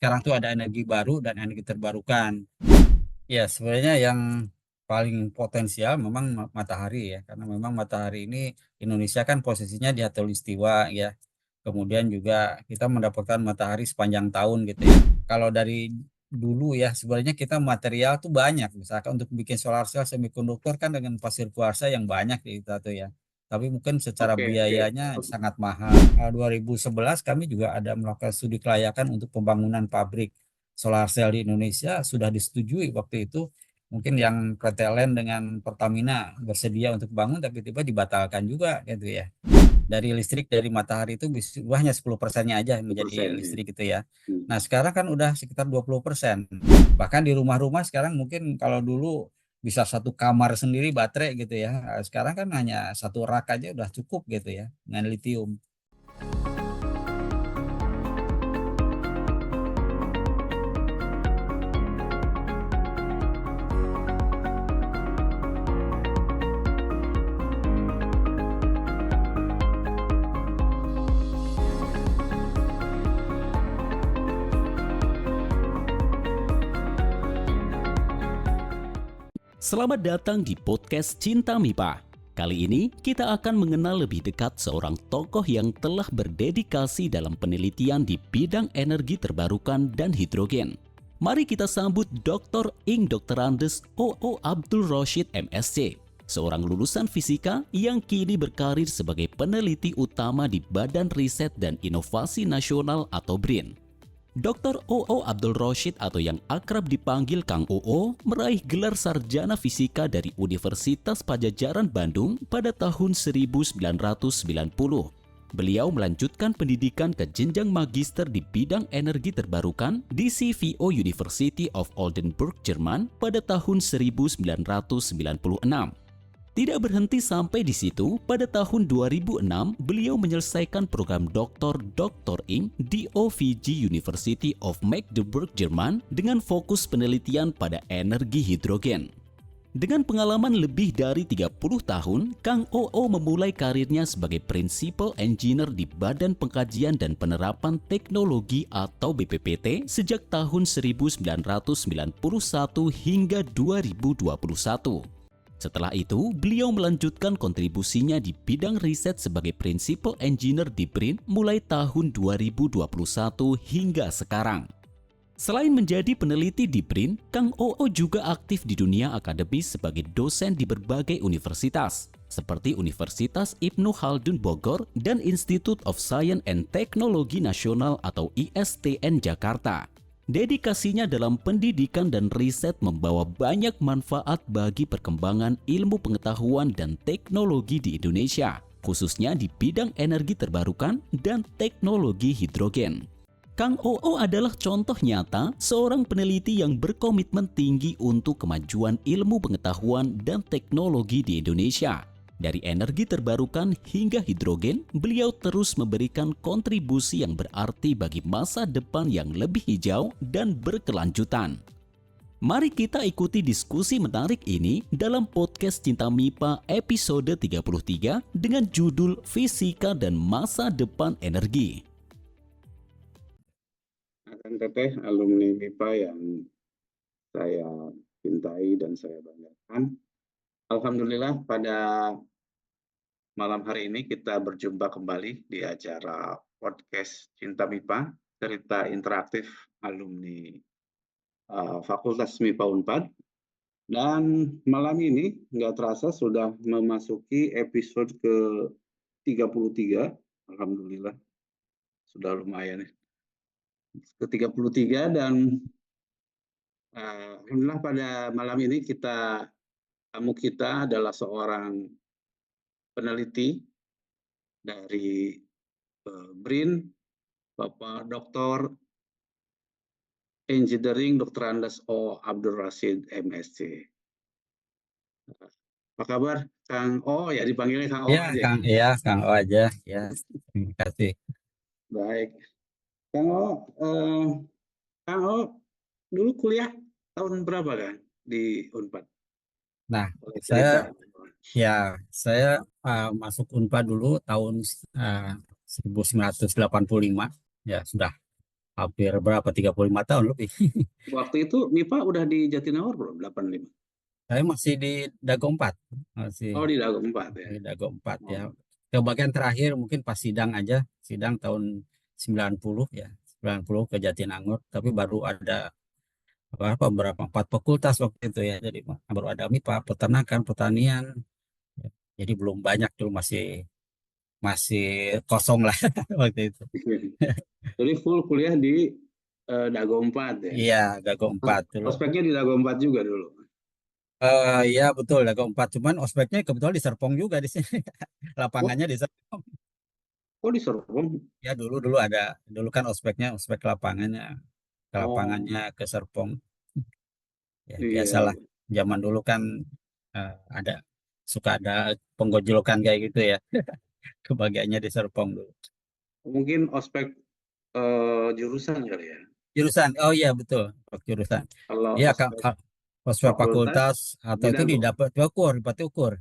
sekarang tuh ada energi baru dan energi terbarukan. Ya, sebenarnya yang paling potensial memang matahari ya, karena memang matahari ini Indonesia kan posisinya di khatulistiwa ya. Kemudian juga kita mendapatkan matahari sepanjang tahun gitu ya. Kalau dari dulu ya, sebenarnya kita material tuh banyak. Misalkan untuk bikin solar cell semikonduktor kan dengan pasir kuarsa yang banyak di kita tuh ya. Tapi mungkin secara Oke, oke. biayanya sangat mahal. 2011 kami juga ada melakukan studi kelayakan untuk pembangunan pabrik solar cell di Indonesia, sudah disetujui waktu itu. Mungkin yang PLN dengan Pertamina bersedia untuk bangun tapi tiba dibatalkan juga gitu ya. Dari listrik dari matahari itu hanya 10%-nya aja menjadi 10%. Ya. listrik gitu ya. Hmm. Nah, sekarang kan udah sekitar 20%. Bahkan di rumah-rumah sekarang mungkin kalau dulu bisa satu kamar sendiri baterai gitu ya. Sekarang kan hanya satu rak aja udah cukup gitu ya dengan lithium. Selamat datang di podcast Cinta MIPA. Kali ini kita akan mengenal lebih dekat seorang tokoh yang telah berdedikasi dalam penelitian di bidang energi terbarukan dan hidrogen. Mari kita sambut Dr. Ing Dr. Andes O.O. Abdul Rashid MSc, seorang lulusan fisika yang kini berkarir sebagai peneliti utama di Badan Riset dan Inovasi Nasional atau BRIN. Dr. O.O. Abdul Rashid atau yang akrab dipanggil Kang O.O. meraih gelar sarjana fisika dari Universitas Padjadjaran Bandung pada tahun 1990. Beliau melanjutkan pendidikan ke jenjang magister di bidang energi terbarukan di CVO University of Oldenburg, Jerman pada tahun 1996. Tidak berhenti sampai di situ, pada tahun 2006 beliau menyelesaikan program Dr. Ing di OVG University of Magdeburg, Jerman dengan fokus penelitian pada energi hidrogen. Dengan pengalaman lebih dari 30 tahun, Kang O.O. memulai karirnya sebagai Principal Engineer di Badan Pengkajian dan Penerapan Teknologi atau BPPT sejak tahun 1991 hingga 2021. Setelah itu, beliau melanjutkan kontribusinya di bidang riset sebagai Principal Engineer di BRIN mulai tahun 2021 hingga sekarang. Selain menjadi peneliti di BRIN, Kang O.O. juga aktif di dunia akademis sebagai dosen di berbagai universitas, seperti Universitas Ibnu Khaldun Bogor dan Institute of Science and Technology Nasional atau ISTN Jakarta. Dedikasinya dalam pendidikan dan riset membawa banyak manfaat bagi perkembangan ilmu pengetahuan dan teknologi di Indonesia, khususnya di bidang energi terbarukan dan teknologi hidrogen. Kang O.O. adalah contoh nyata seorang peneliti yang berkomitmen tinggi untuk kemajuan ilmu pengetahuan dan teknologi di Indonesia. Dari energi terbarukan hingga hidrogen, beliau terus memberikan kontribusi yang berarti bagi masa depan yang lebih hijau dan berkelanjutan. Mari kita ikuti diskusi menarik ini dalam podcast Cinta MIPA episode 33 dengan judul Fisika dan Masa Depan Energi. Akan teteh alumni MIPA yang saya cintai dan saya banggakan. Alhamdulillah pada malam hari ini kita berjumpa kembali di acara podcast Cinta MIPA, cerita interaktif alumni Fakultas MIPA Unpad. Dan malam ini nggak terasa sudah memasuki episode ke-33. Alhamdulillah, sudah lumayan ya. Ke-33 dan alhamdulillah pada malam ini tamu kita adalah seorang peneliti dari BRIN, Bapak Dr. Engineering Dr. Andes O. Abdul Rashid MSc. Apa kabar Kang O? Ya dipanggilnya Kang O aja. Kang O aja. Ya, terima kasih. Baik. Kang O, Kang O dulu kuliah tahun berapa kan di Unpad? Nah, Boleh saya cerita. ya saya masuk Unpad dulu tahun uh, 1985. Ya, sudah. hampir berapa, 35 tahun lebih. Waktu itu MIPA udah di Jatinangor belum? 85. Saya masih di Dago 4, masih Oh, di Dago 4 ya. di Dago 4 ya. Oh. Ke bagian terakhir mungkin pas sidang aja, sidang tahun 90 ya, 90 ke Jatinangor, tapi baru ada apa berapa 4 fakultas waktu itu ya. Jadi baru ada MIPA, peternakan, pertanian. Ya. Jadi belum banyak dulu, masih masih kosong lah waktu itu. Jadi full kuliah di Dago 4 ya. Iya, Dago 4 dulu. Ospeknya di Dago 4 juga dulu. Iya betul, Dago 4. Cuman ospeknya kebetulan di Serpong juga di sini. Oh, Lapangannya di Serpong. oh di Serpong. Ya dulu dulu ada, dulu kan ospeknya ospek lapangannya, ke Oh, lapangannya ke Serpong. Ya iya, biasalah. iya. Zaman dulu kan ada suka ada penggojolokan kayak gitu ya. Kebagiannya di Serpong dulu. Mungkin ospek jurusan kali ya. Jurusan, oh iya betul, jurusan. Kalau Iya kak, ospek ospek fakultas fakultas atau di itu Dago. didapat ukur, dipati ukur.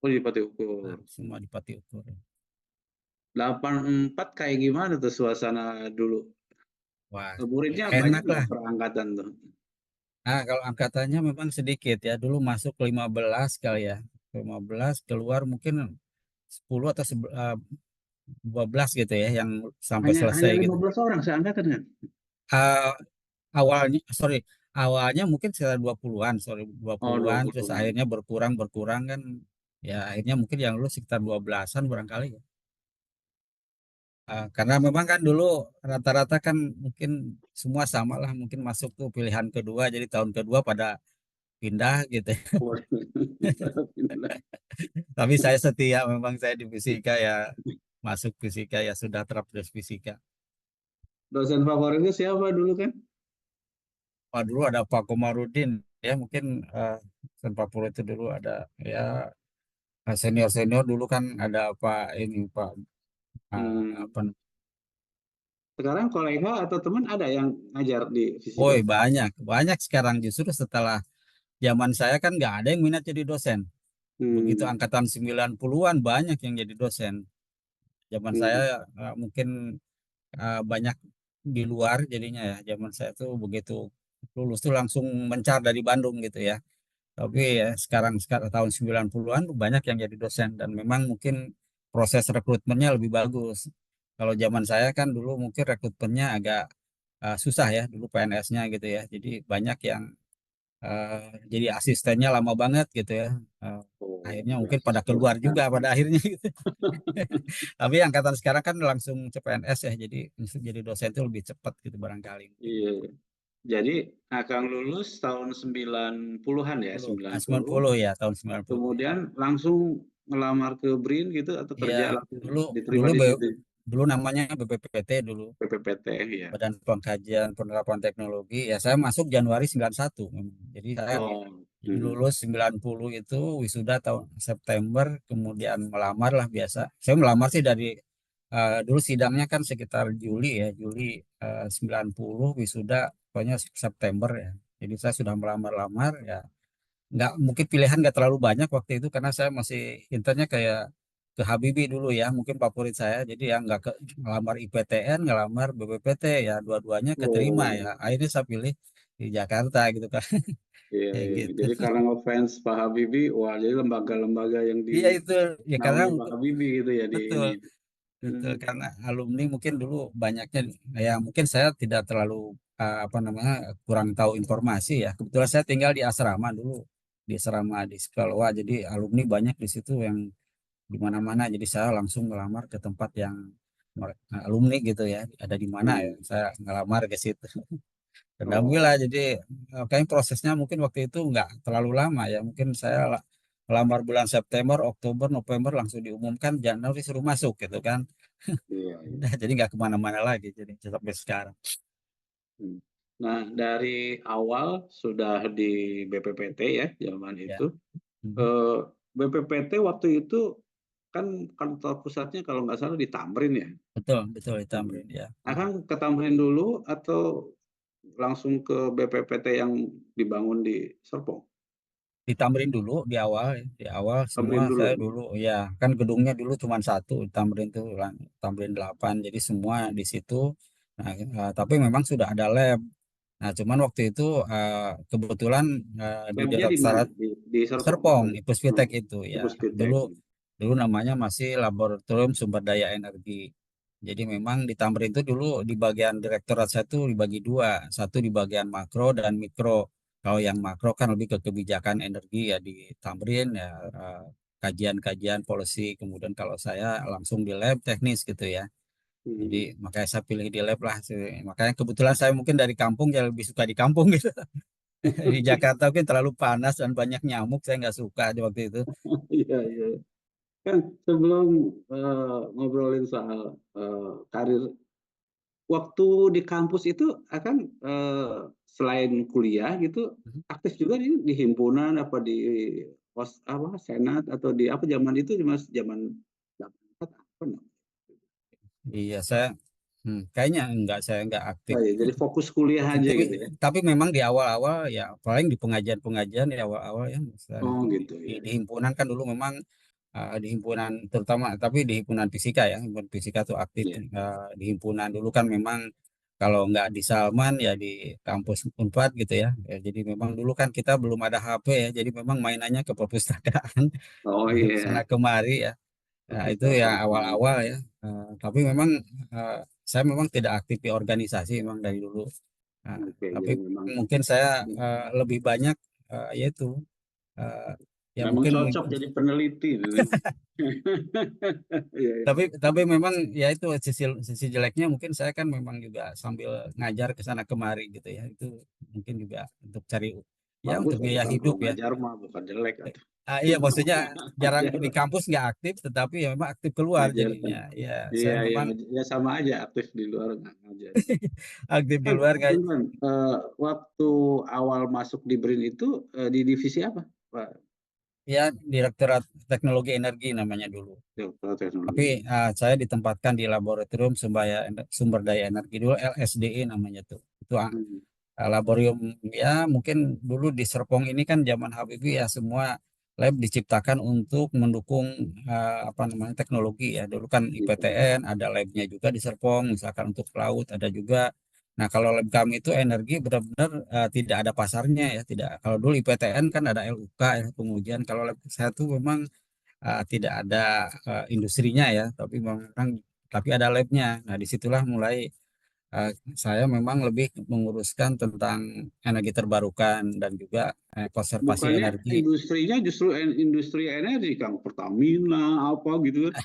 Oh, di Pati Nah, Ukur. semua dipati ukur. 84 kayak gimana tuh suasana dulu? Wah, Muridnya banyak enak nggak lah. perangkatan tuh? Nah, kalau angkatannya memang sedikit ya. Dulu masuk 15 kali ya. 15 keluar mungkin 10 atau 12 gitu ya yang sampai Hanya selesai gitu. 15 orang seangkatan kan? Ah, awalnya sorry, awalnya mungkin sekitar 20-an, sorry dua Oh, dua puluhan terus puluh akhirnya berkurang berkurang kan, ya akhirnya mungkin yang lulus sekitar 12-an barangkali ya. Karena memang kan dulu rata-rata kan mungkin semua sama lah, mungkin masuk tuh pilihan kedua, jadi tahun kedua pada pindah gitu. Tapi saya setia, memang saya di fisika ya, masuk fisika ya sudah terapres fisika. Dosen favoritnya siapa dulu kan? Wah, dulu ada Pak Komarudin ya, mungkin dosen favorit itu dulu ada ya, senior senior dulu kan ada Pak ini Pak Hmm. apa, Sekarang kolega atau teman ada yang ngajar di fisika? woi banyak banyak sekarang, justru setelah zaman saya kan nggak ada yang minat jadi dosen. Begitu Hmm. angkatan 90-an banyak yang jadi dosen. Zaman saya Hmm. mungkin banyak di luar jadinya ya. Zaman saya tuh begitu lulus tuh langsung mencar dari Bandung gitu ya. Tapi ya sekarang tahun 90-an tuh banyak yang jadi dosen dan memang mungkin proses rekrutmennya lebih bagus. Kalau zaman saya kan dulu mungkin rekrutmennya agak susah ya, dulu PNS-nya gitu ya. Jadi banyak yang eh, jadi asistennya lama banget gitu ya. Eh, Oh, Akhirnya mungkin pada beasiswa. keluar Nah, juga pada akhirnya gitu. Tapi angkatan sekarang kan langsung CPNS ya, jadi untuk jadi dosen itu lebih cepat gitu barangkali. iya. Jadi Akang lulus tahun 90-an ya, 90. 90 ya, tahun 90 ya. Kemudian langsung ngelamar ke BRIN gitu atau Iya, kerja langsung dulu diterima dulu di situ? dulu namanya BPPT dulu, PPPT ya. Badan Pengkajian Penerapan Teknologi. Ya saya masuk Januari 91 memang. Jadi saya Oh, mhm. lulus 90 itu, wisuda tahun September, kemudian melamar lah biasa. Saya melamar sih dari dulu sidangnya kan sekitar Juli ya, Juli 90, wisuda pokoknya September ya. Jadi saya sudah melamar-lamar ya. Nggak mungkin pilihan nggak terlalu banyak waktu itu karena saya masih internnya kayak ke Habibie dulu ya, mungkin favorit saya. Jadi yang nggak ke ngelamar IPTN, ngelamar BPPT ya, dua-duanya keterima ya. Oh, Akhirnya saya pilih di Jakarta gitu kan. iya, Kayak iya. gitu. Jadi karena ngefans Pak Habibie, wah jadi lembaga-lembaga yang Iya itu ya karena dinaungi Pak Habibie gitu ya di betul ini. betul Hmm, karena alumni mungkin dulu banyaknya ya, mungkin saya tidak terlalu apa namanya, kurang tahu informasi ya. Kebetulan saya tinggal di asrama dulu, di asrama di Sekolwa, jadi alumni banyak di situ yang di mana-mana. Jadi saya langsung ngelamar ke tempat yang alumni gitu ya, ada di mana ya, hmm. saya ngelamar ke situ. Dan Oh, alhamdulillah, jadi kayaknya prosesnya mungkin waktu itu nggak terlalu lama ya. Mungkin saya melamar bulan September, Oktober, November langsung diumumkan Januari suruh masuk gitu kan. iya, iya. Udah, jadi nggak kemana-mana lagi jadi sampai sekarang Hmm. Nah, dari awal sudah di BPPT ya zaman ya. itu. Mhm. Eh, BPPT waktu itu kan kantor pusatnya kalau nggak salah di Tamrin ya. Betul betul itu Hmm. Amrin ya. Akang ke Tamrin dulu atau langsung ke BPPT yang dibangun di Serpong? Ditamrin dulu di awal ya. Di awal semua Tamrin dulu. saya dulu ya, kan gedungnya dulu cuma satu Tamrin tuh, Tamrin 8, jadi semua di situ. Nah, tapi memang sudah ada lab. Nah, cuman waktu itu kebetulan di Labnya di mana? Direktorat Di Serpong atau Serpong, di Ipusfitek itu di ya. Puspitek. Dulu dulu namanya masih Laboratorium Sumber Daya Energi. Jadi memang di Tamrin itu dulu di bagian Direktorat satu dibagi dua, satu di bagian makro dan mikro. Kalau yang makro kan lebih ke kebijakan energi ya di Tamrin ya, kajian-kajian policy. Kemudian kalau saya langsung di lab teknis gitu ya. Jadi Hmm. makanya saya pilih di lab lah. Makanya kebetulan saya mungkin dari kampung ya lebih suka di kampung gitu. Di Jakarta mungkin terlalu panas dan banyak nyamuk, saya nggak suka di waktu itu. Iya, iya. Kan sebelum ngobrolin soal karir, waktu di kampus itu akan selain kuliah gitu aktif juga di himpunan apa di apa senat atau di apa zaman itu mas zaman 84 apa namanya? Iya, kayaknya enggak, saya enggak aktif. Oh, ya, jadi fokus kuliah aja Tapi gitu ya. tapi memang di awal-awal ya paling di pengajian-pengajian di awal-awal ya misalnya Oh gitu di, ya. di himpunan kan dulu memang di himpunan terutama tapi di himpunan fisika ya himpunan fisika tuh aktif Iya. di himpunan dulu kan memang kalau nggak di Salman ya di kampus Unpad gitu ya. Ya jadi memang dulu kan kita belum ada HP ya jadi memang mainannya ke perpustakaan Oh sana iya. kemari ya. Nah, itu ya Perpustakaan. awal-awal ya. Tapi memang eh, saya memang tidak aktif di organisasi memang dari dulu. Nah, Oke, tapi jadi memang mungkin saya lebih banyak yaitu eh, ya memang mungkin cocok jadi peneliti gitu. Iya, iya. tapi memang ya itu sisi sisi jeleknya mungkin saya kan memang juga sambil ngajar ke sana kemari gitu ya. Itu mungkin juga untuk cari ya Bagus untuk atau biaya kan hidup kalau ya. ngajar mah bukan jelek atau Iya maksudnya jarang ngajar di kampus nggak aktif tetapi ya memang aktif keluar ngajar kan. jadinya. Ya saya Iya, iya, memang ya sama aja aktif di luar nggak ngajar. aktif di Kan, luar nggak. Gibran, waktu awal masuk di BRIN itu di divisi apa, Pak? Ya Direktorat Teknologi Energi namanya dulu. Direktur Teknologi. Tapi saya ditempatkan di Laboratorium Sumber Daya Energi dulu LSDE namanya tuh. Itu Hmm. laboratorium ya mungkin dulu di Serpong ini kan zaman Habibie ya semua lab diciptakan untuk mendukung apa namanya teknologi ya. Dulu kan Gitu. IPTN ada labnya juga di Serpong misalkan untuk laut ada juga. Nah, kalau lab kami itu energi benar-benar tidak ada pasarnya ya, tidak. Kalau dulu IPTN kan ada LUK ya pengujian. Kalau lab saya tuh memang tidak ada industrinya ya, tapi ada labnya. Nah, disitulah mulai eh, saya memang lebih menguruskan tentang energi terbarukan dan juga konservasi Bukannya energi. industrinya justru industri energi, Kang, Pertamina apa gitu kan?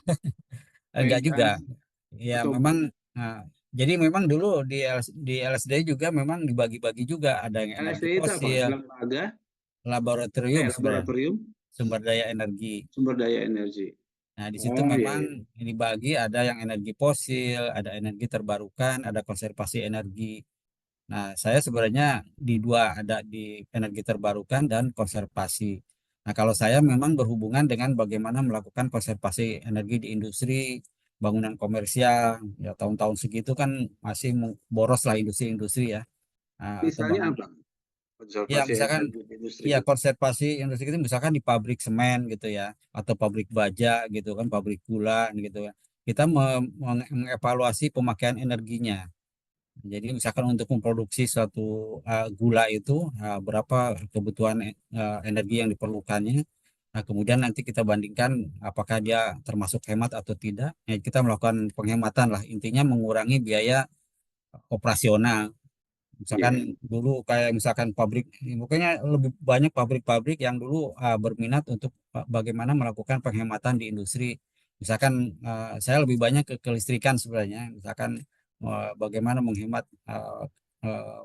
Enggak juga, PLN ya atau memang. eh, jadi memang dulu di LSD juga memang dibagi-bagi juga ada yang energi LSD itu apa? fosil, Lembaga laboratorium sebenarnya laboratorium sumber daya energi. sumber daya energi. Nah, di situ Oh iya, memang iya. dibagi ada yang energi fosil, ada energi terbarukan, ada konservasi energi. Nah, saya sebenarnya di dua, ada di energi terbarukan dan konservasi. Nah, kalau saya memang berhubungan dengan bagaimana melakukan konservasi energi di industri, bangunan komersial, ya tahun-tahun segitu kan masih boros lah industri-industri ya. Atau Misalnya bangun, apa? ya Konservasi misalkan, energi di industri ya gitu. konservasi industri itu misalkan di pabrik semen gitu ya, atau pabrik baja gitu kan, pabrik gula gitu ya. Kita mengevaluasi pemakaian energinya. Jadi misalkan untuk memproduksi suatu gula itu berapa kebutuhan energi yang diperlukannya. Nah, kemudian nanti kita bandingkan apakah dia termasuk hemat atau tidak. Ya, kita melakukan penghematan lah. Intinya mengurangi biaya operasional. Misalkan Iya. dulu kayak misalkan pabrik, makanya lebih banyak pabrik-pabrik yang dulu berminat untuk bagaimana melakukan penghematan di industri. Misalkan saya lebih banyak ke kelistrikan sebenarnya. Misalkan bagaimana menghemat eh,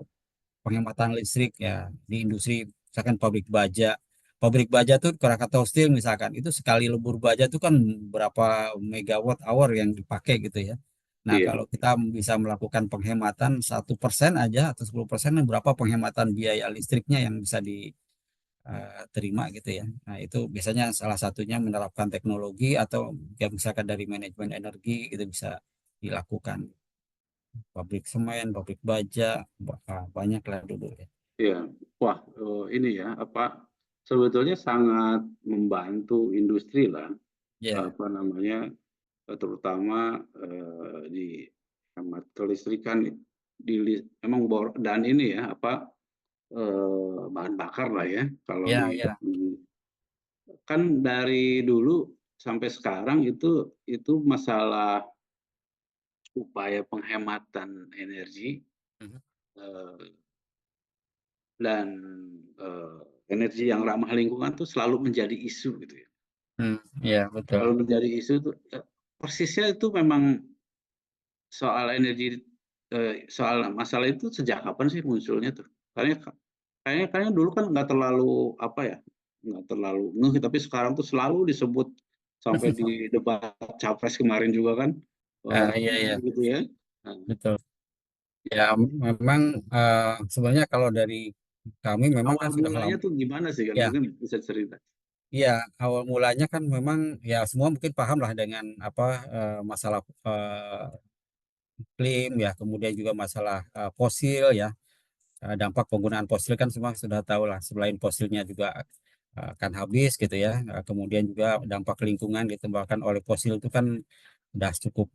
penghematan listrik ya di industri. Misalkan pabrik baja. Pabrik baja tuh Krakatau Steel misalkan itu sekali lebur baja tuh kan berapa megawatt hour yang dipakai gitu ya. Nah, Iya. kalau kita bisa melakukan penghematan 1% aja atau 10% berapa penghematan biaya listriknya yang bisa diterima gitu ya. Nah, itu biasanya salah satunya menerapkan teknologi atau ya misalkan dari manajemen energi itu bisa dilakukan. Pabrik semen, pabrik baja, banyak lah dulu ya. Iya. Wah, ini ya apa sebetulnya sangat membantu industri lah Ya, apa namanya terutama di hemat kelistrikan memang dan ini ya apa bahan bakar lah ya kalau Ya, di ya. kan dari dulu sampai sekarang itu masalah upaya penghematan energi Mhm. eh, dan energi yang ramah lingkungan tuh selalu menjadi isu gitu ya. Iya betul. Selalu menjadi isu tuh persisnya itu memang soal energi soal masalah itu sejak kapan sih munculnya tuh? Kayaknya dulu kan nggak terlalu apa ya, nggak terlalu ngeh, tapi sekarang tuh selalu disebut sampai di debat capres kemarin juga kan, Iya iya, gitu ya. Nah, betul. Ya memang, sebenarnya kalau dari kami memang awal kan sudah mulanya lama tuh gimana sih kan? ya, Mungkin bisa cerita. iya, awal mulanya kan memang ya semua mungkin paham lah dengan apa, masalah, iklim ya, kemudian juga masalah, fosil ya. Dampak penggunaan fosil kan semua sudah tahu lah, selain fosilnya juga akan habis gitu ya. Kemudian juga dampak lingkungan ditambahkan oleh fosil itu kan udah cukup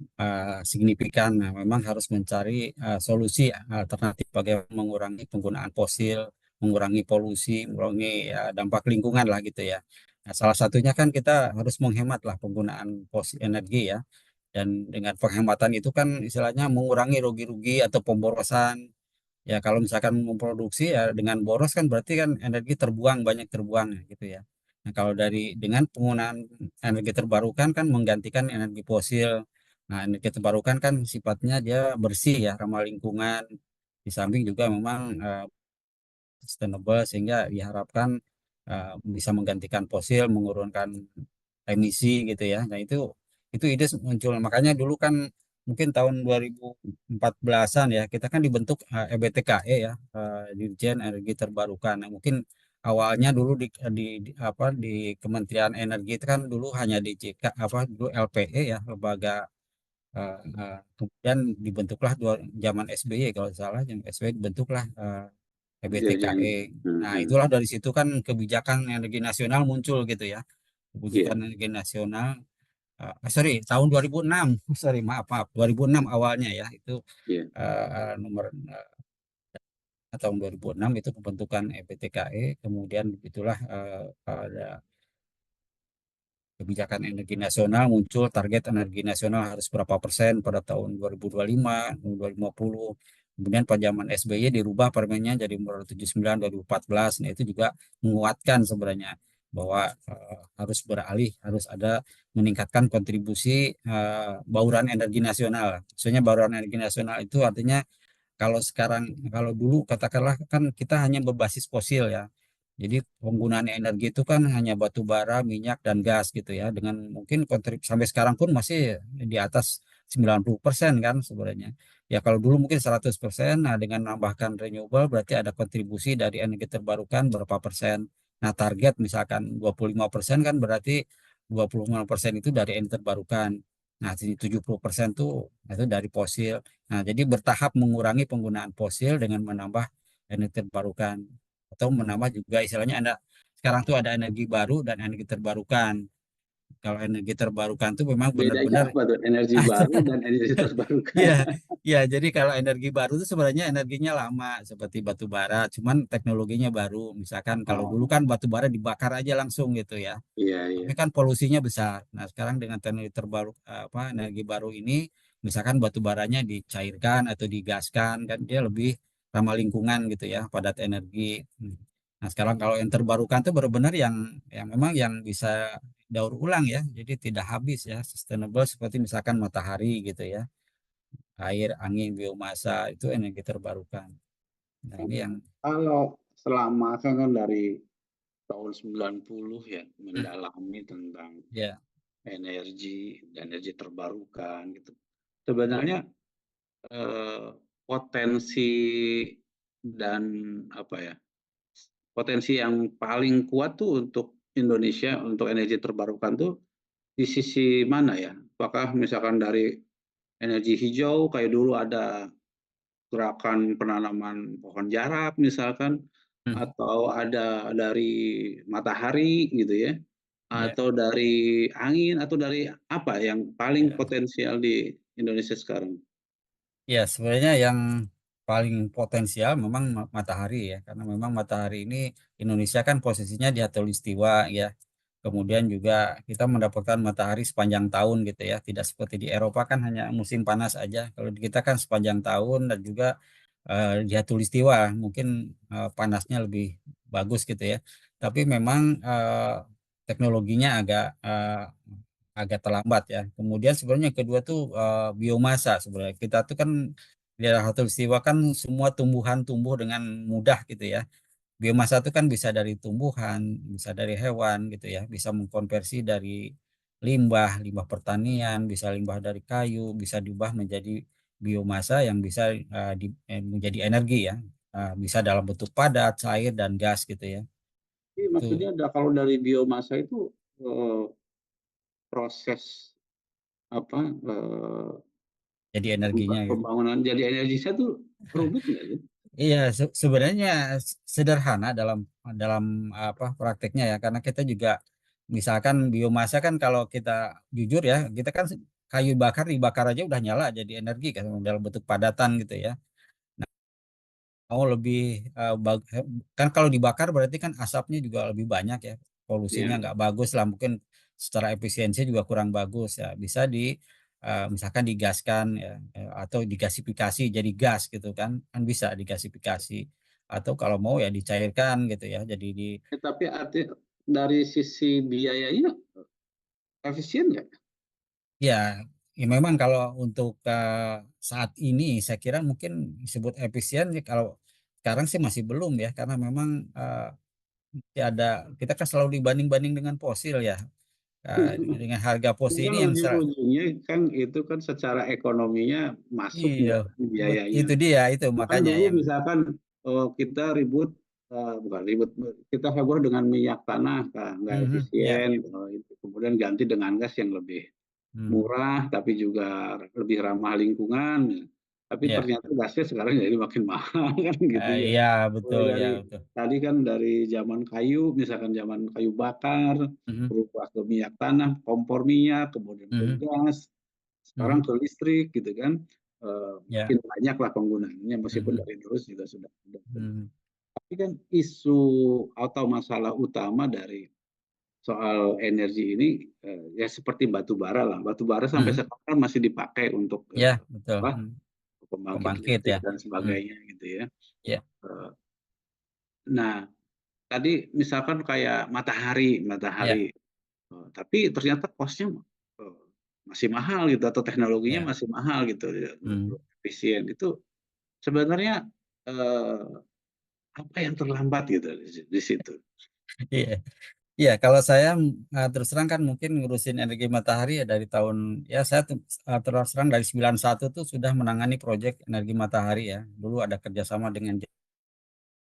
signifikan. Nah, memang harus mencari solusi alternatif bagaimana mengurangi penggunaan fosil, mengurangi polusi, mengurangi dampak lingkungan lah gitu ya. Nah, salah satunya kan kita harus menghemat lah penggunaan fosil energi ya. Dan dengan penghematan itu kan istilahnya mengurangi rugi-rugi atau pemborosan. Ya kalau misalkan memproduksi ya dengan boros kan berarti kan energi terbuang, banyak terbuang ya, gitu ya. Nah kalau dengan penggunaan energi terbarukan kan menggantikan energi fosil. Nah energi terbarukan kan sifatnya dia bersih ya, ramah lingkungan. Di samping juga memang sustainable sehingga diharapkan bisa menggantikan fosil, menurunkan emisi gitu ya. Nah itu ide muncul. Makanya dulu kan mungkin tahun 2014-an ya kita kan dibentuk EBTKE ya, Dirjen Energi Terbarukan. Nah, mungkin awalnya dulu apa di Kementerian Energi itu kan dulu hanya di JK apa dulu LPE ya, lembaga, kemudian dibentuklah zaman SBY kalau tidak salah, zaman SBY dibentuklah Iya, iya, iya. EBTKE. Nah, Mhm. itulah dari situ kan kebijakan energi nasional muncul gitu ya. Iya, Kebijakan energi nasional, sorry, tahun 2006, sorry, maaf, maaf, 2006 awalnya ya, itu iya. nomor tahun 2006 itu pembentukan EBTKE, kemudian itulah ada kebijakan energi nasional muncul, target energi nasional harus berapa persen pada tahun 2025, 2050. Kemudian pada zaman SBY dirubah permennya jadi nomor 79 2014. Nah, itu juga menguatkan sebenarnya bahwa harus beralih, harus ada meningkatkan kontribusi bauran energi nasional. Maksudnya bauran energi nasional itu artinya kalau dulu katakanlah kan kita hanya berbasis fosil ya. Jadi penggunaan energi itu kan hanya batu bara, minyak dan gas gitu ya. Dengan mungkin sampai sekarang pun masih di atas 90% kan sebenarnya. Ya kalau dulu mungkin 100%, nah dengan menambahkan renewable berarti ada kontribusi dari energi terbarukan berapa persen. Nah target misalkan 25% kan berarti 25% itu dari energi terbarukan. Nah 70% itu dari fosil. Nah, jadi bertahap mengurangi penggunaan fosil dengan menambah energi terbarukan atau menambah juga istilahnya sekarang tuh ada energi baru dan energi terbarukan. Kalau energi terbarukan tuh memang Bedanya benar-benar apa tuh? Energi baru dan energi terbarukan. iya, iya. Jadi kalau energi baru itu sebenarnya energinya lama seperti batu bara, cuman teknologinya baru. Misalkan kalau dulu Oh, kan batu bara dibakar aja langsung gitu ya. iya, iya. Tapi kan polusinya besar. Nah, sekarang dengan teknologi energi baru ini, misalkan batu baranya dicairkan atau digaskan, kan dia lebih ramah lingkungan gitu ya, padat energi. Nah, sekarang kalau yang terbarukan tuh benar-benar yang memang yang bisa daur ulang ya, jadi tidak habis ya, sustainable seperti misalkan matahari gitu ya, air, angin, biomasa itu energi terbarukan. Nah, ini yang Kalau selama kan dari tahun 90 ya hmm, mendalami tentang ya, energi terbarukan gitu. Sebenarnya potensi dan apa ya, potensi yang paling kuat tuh untuk Indonesia untuk energi terbarukan tuh di sisi mana ya? Apakah misalkan dari energi hijau kayak dulu ada gerakan penanaman pohon jarak misalkan, hmm, atau ada dari matahari gitu ya, ya, atau dari angin, atau dari apa yang paling ya. potensial di Indonesia sekarang? Ya, sebenarnya yang paling potensial memang matahari ya, karena memang matahari ini Indonesia kan posisinya di khatulistiwa ya. Kemudian juga kita mendapatkan matahari sepanjang tahun gitu ya, tidak seperti di Eropa kan hanya musim panas aja. Kalau di kita kan sepanjang tahun dan juga di khatulistiwa mungkin panasnya lebih bagus gitu ya. Tapi memang teknologinya agak terlambat ya. Kemudian sebenarnya yang kedua tuh biomasa sebenarnya. Kita tuh kan di daerah khatulistiwa kan semua tumbuhan tumbuh dengan mudah gitu ya. Biomasa itu kan bisa dari tumbuhan, bisa dari hewan gitu ya, bisa mengkonversi dari limbah, limbah pertanian, bisa limbah dari kayu, bisa diubah menjadi biomasa yang bisa menjadi energi ya. Bisa dalam bentuk padat, cair dan gas gitu ya. Jadi Itu maksudnya kalau dari biomasa itu eh, proses apa jadi energinya gitu. pembangunan jadi energi saya tuh rumit nggak sih? Iya, sebenarnya sederhana dalam dalam apa prakteknya ya, karena kita juga misalkan biomasa kan kalau kita jujur ya, kita kan kayu bakar dibakar aja udah nyala jadi energi kan dalam bentuk padatan gitu ya. Mau lebih kan kalau dibakar berarti kan asapnya juga lebih banyak ya, polusinya Ya. nggak bagus lah, mungkin secara efisiensi juga kurang bagus ya. Bisa misalkan digaskan ya, atau digasifikasi jadi gas gitu kan bisa digasifikasi atau kalau mau ya dicairkan gitu ya. Jadi Tapi arti dari sisi biayanya efisien nggak? ya, ya memang kalau untuk saat ini saya kira mungkin disebut efisien ya, kalau sekarang sih masih belum ya karena memang ya ada kita kan selalu dibanding-banding dengan fosil ya. Dengan harga Ini fosil kan ini yang ujung-ujungnya kan itu kan secara ekonominya masuk iya, nggak biayanya. itu dia itu Kan makanya dulu yang misalkan kita ribut bukan ribut kita heboh dengan minyak tanah kan nggak mhm, ya, efisien itu. Kemudian ganti dengan gas yang lebih hmm, murah tapi juga lebih ramah lingkungan. Tapi ya, ternyata gasnya sekarang jadi makin mahal kan gitu ya. iya Mulai betul ya dari betul. tadi kan dari zaman kayu, misalkan zaman kayu bakar, Mhm, berubah ke minyak tanah, kompor minyak, kemudian ke mhm, gas, sekarang mhm, ke listrik gitu kan. ya, Makin banyak lah penggunaannya meskipun mhm, dari dulu juga sudah ada. mhm, Tapi kan isu atau masalah utama dari soal energi ini ya seperti batu bara lah. Batu bara sampai mhm, sekarang masih dipakai untuk ya betul. apa pembangkit Pembangkit listrik ya. dan Mhm, sebagainya gitu ya. ya, Eh, Nah, tadi misalkan kayak matahari, ya, matahari, tapi ternyata cost-nya eh, masih mahal gitu atau teknologinya ya. masih mahal gitu ya, Mhm. belum efisien. Itu sebenarnya eh, apa yang terlambat gitu di situ? Iya. Iya, kalau saya terus terang kan mungkin ngurusin energi matahari ya dari tahun ya saya terus terang dari 91 tuh sudah menangani proyek energi matahari ya. Dulu ada kerjasama dengan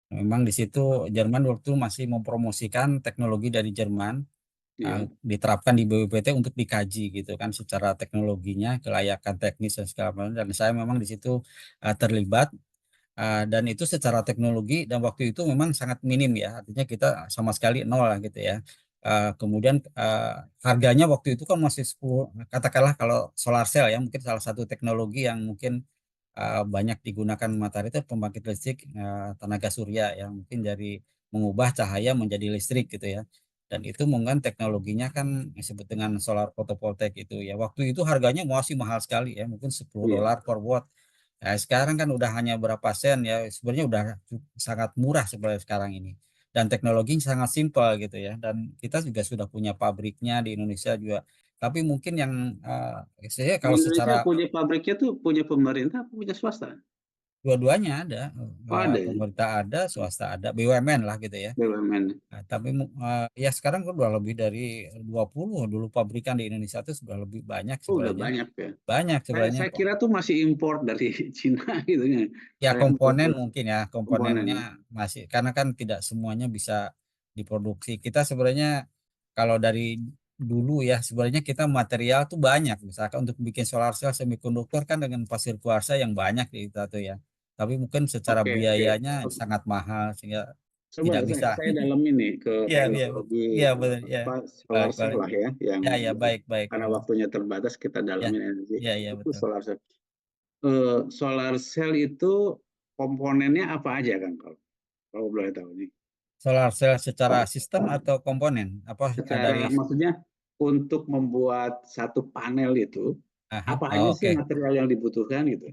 memang di situ Jerman waktu itu masih mempromosikan teknologi dari Jerman Ya, diterapkan di BPPT untuk dikaji gitu kan secara teknologinya, kelayakan teknis dan segala macam. Dan saya memang di situ terlibat dan itu secara teknologi dan waktu itu memang sangat minim ya, artinya kita sama sekali nol lah gitu ya. Kemudian harganya waktu itu kan masih 10, katakanlah kalau solar cell ya mungkin salah satu teknologi yang mungkin banyak digunakan matahari itu pembangkit listrik tenaga surya yang mungkin dari mengubah cahaya menjadi listrik gitu ya. Dan itu mungkin teknologinya kan disebut dengan solar photovoltaik itu ya. Waktu itu harganya masih mahal sekali ya, mungkin 10 iya. dolar per watt. Nah, sekarang kan udah hanya berapa sen ya, sebenarnya udah sangat murah sebenarnya sekarang ini. Dan teknologinya sangat simpel gitu ya. Dan kita juga sudah punya pabriknya di Indonesia juga. Tapi mungkin yang saya Di kalau Indonesia secara punya pabriknya tuh punya pemerintah, punya swasta. dua-duanya ada, Oh ada ya, pemerintah ada, swasta ada, BUMN lah gitu ya. BUMN. Nah, tapi ya sekarang kan udah lebih dari 20 dulu pabrikan di Indonesia itu sudah lebih banyak Oh udah sebenarnya. banyak ya. Banyak sebenarnya Saya kok. kira tuh masih impor dari Cina gitu ya. Ya Saya komponen mungkin ya, komponen. komponennya masih karena kan tidak semuanya bisa diproduksi. Kita sebenarnya kalau dari dulu ya sebenarnya kita material tuh banyak. Misalkan untuk bikin solar cell semikonduktor kan dengan pasir kuarsa yang banyak di kita tuh ya. Tapi mungkin secara Oke, oke. biayanya sangat mahal sehingga Coba tidak bisa. saya dalamin nih ke Iya, iya, teknologi iya benar ya. solar Balik, cell balik. lah ya, yang Ya, ya baik, baik. karena waktunya terbatas kita Ya, dalamin energi ya, ya itu betul. solar cell. solar cell itu komponennya apa aja kan, kalau boleh tahu nih? Solar cell secara sistem atau komponen? Apa Secara dari maksudnya untuk membuat satu panel itu aha, apa aja oh, sih oke. material yang dibutuhkan gitu?